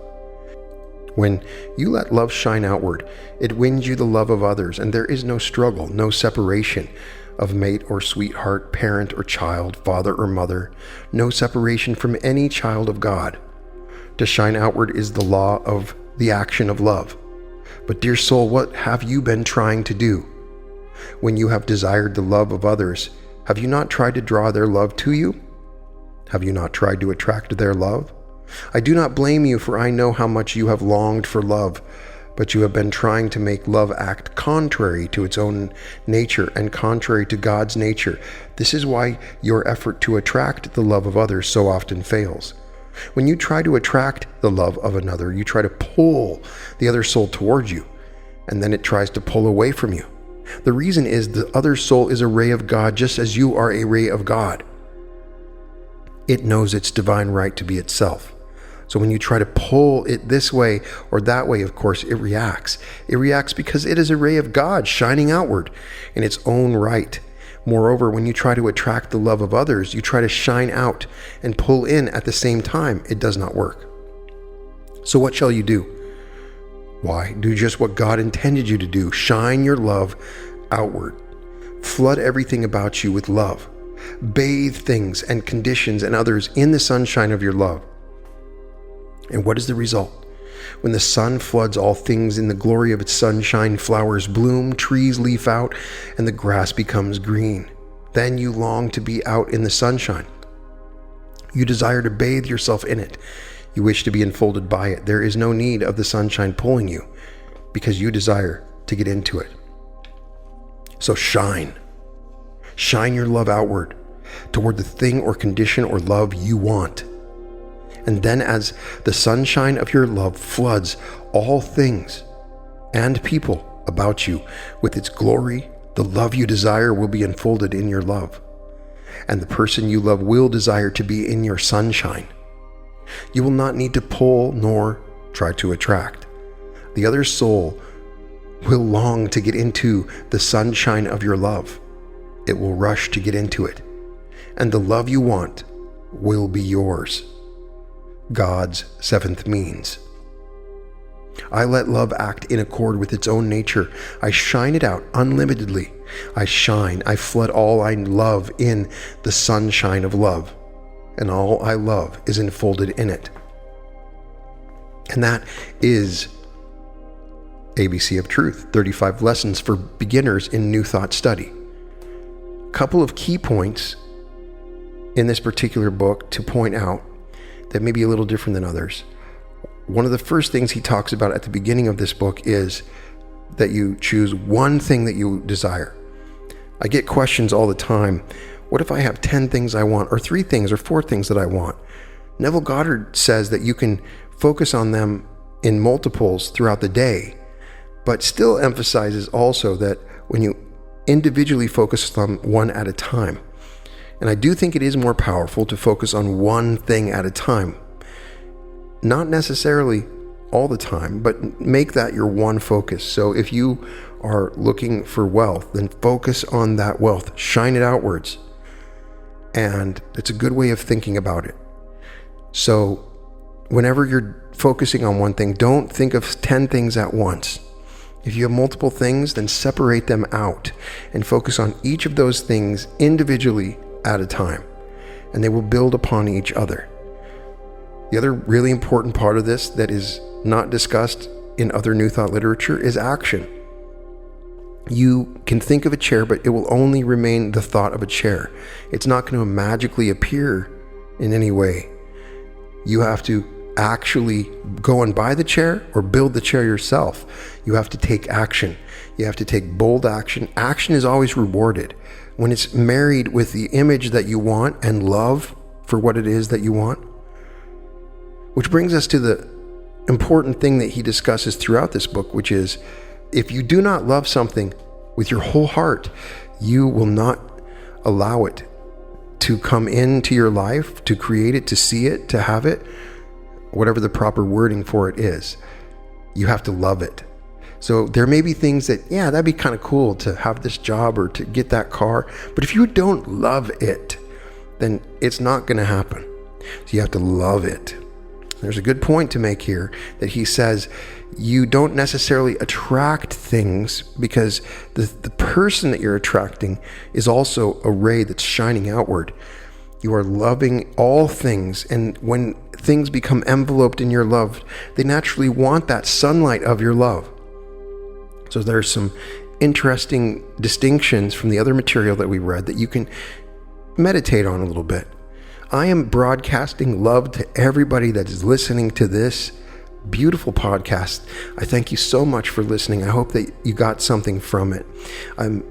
When you let love shine outward, it wins you the love of others, and there is no struggle, no separation of mate or sweetheart, parent or child, father or mother, no separation from any child of God. To shine outward is the law of the action of love. But dear soul, what have you been trying to do? When you have desired the love of others, have you not tried to draw their love to you? Have you not tried to attract their love? I do not blame you, for I know how much you have longed for love, but you have been trying to make love act contrary to its own nature and contrary to God's nature. This is why your effort to attract the love of others so often fails. When you try to attract the love of another, you try to pull the other soul towards you, and then it tries to pull away from you. The reason is the other soul is a ray of God, just as you are a ray of God. It knows its divine right to be itself. So when you try to pull it this way or that way, of course, it reacts. It reacts because it is a ray of God shining outward in its own right. Moreover, when you try to attract the love of others, you try to shine out and pull in at the same time. It does not work. So what shall you do? Why, do just what God intended you to do. Shine your love outward. Flood everything about you with love. Bathe things and conditions and others in the sunshine of your love. And what is the result? When the sun floods all things in the glory of its sunshine, flowers bloom, trees leaf out, and the grass becomes green. Then you long to be out in the sunshine. You desire to bathe yourself in it. You wish to be enfolded by it. There is no need of the sunshine pulling you, because you desire to get into it. So shine. Shine your love outward toward the thing or condition or love you want. And then as the sunshine of your love floods all things, and people about you. With its glory, the love you desire will be unfolded in your love, and the person you love will desire to be in your sunshine. You will not need to pull nor try to attract. The other soul will long to get into the sunshine of your love. It will rush to get into it, and the love you want will be yours. God's seventh means. I let love act in accord with its own nature. I shine it out unlimitedly. I flood all I love in the sunshine of love, and all I love is enfolded in it. And that is ABC of Truth, 35 Lessons for Beginners in New Thought Study. A couple of key points in this particular book to point out that may be a little different than others. One of the first things he talks about at the beginning of this book is that you choose one thing that you desire. I get questions all the time. What if I have 10 things I want, or 3 things, or 4 things that I want? Neville Goddard says that you can focus on them in multiples throughout the day, but still emphasizes also that when you individually focus on one at a time. And I do think it is more powerful to focus on one thing at a time. Not necessarily all the time, but make that your one focus. So if you are looking for wealth, then focus on that wealth. Shine it outwards. And it's a good way of thinking about it. So whenever you're focusing on one thing, don't think of 10 things at once. If you have multiple things, then separate them out and focus on each of those things individually at a time, and they will build upon each other. The other really important part of this that is not discussed in other New Thought literature is action. You can think of a chair, but it will only remain the thought of a chair. It's not going to magically appear in any way. You have to actually go and buy the chair or build the chair yourself. You have to take action. You have to take bold action. Action is always rewarded. When it's married with the image that you want and love for what it is that you want. Which brings us to the important thing that he discusses throughout this book, which is if you do not love something with your whole heart, you will not allow it to come into your life, to create it, to see it, to have it, whatever the proper wording for it is. You have to love it. So there may be things that, yeah, that'd be kind of cool to have this job or to get that car. But if you don't love it, then it's not going to happen. So you have to love it. There's a good point to make here that he says you don't necessarily attract things because the person that you're attracting is also a ray that's shining outward. You are loving all things, and when things become enveloped in your love, they naturally want that sunlight of your love. So there's some interesting distinctions from the other material that we read that you can meditate on a little bit. I am broadcasting love to everybody that is listening to this beautiful podcast. I thank you so much for listening. I hope that you got something from it. I'm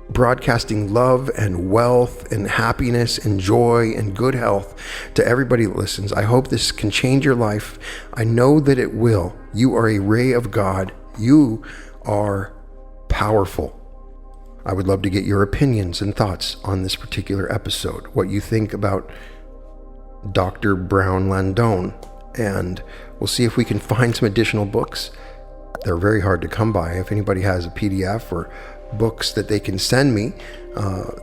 broadcasting love and wealth and happiness and joy and good health to everybody that listens. I hope this can change your life. I know that it will. You are a ray of God. You are powerful. I would love to get your opinions and thoughts on this particular episode, what you think about Dr. Brown Landone, and we'll see if we can find some additional books. They're very hard to come by. If anybody has a PDF or books that they can send me,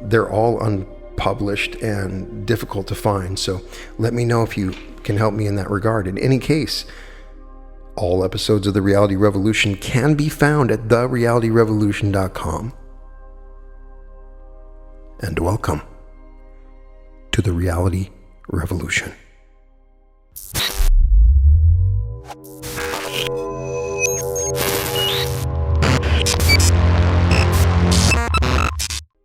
they're all unpublished and difficult to find. So let me know if you can help me in that regard. In any case, all episodes of The Reality Revolution can be found at therealityrevolution.com. And welcome to The Reality Revolution.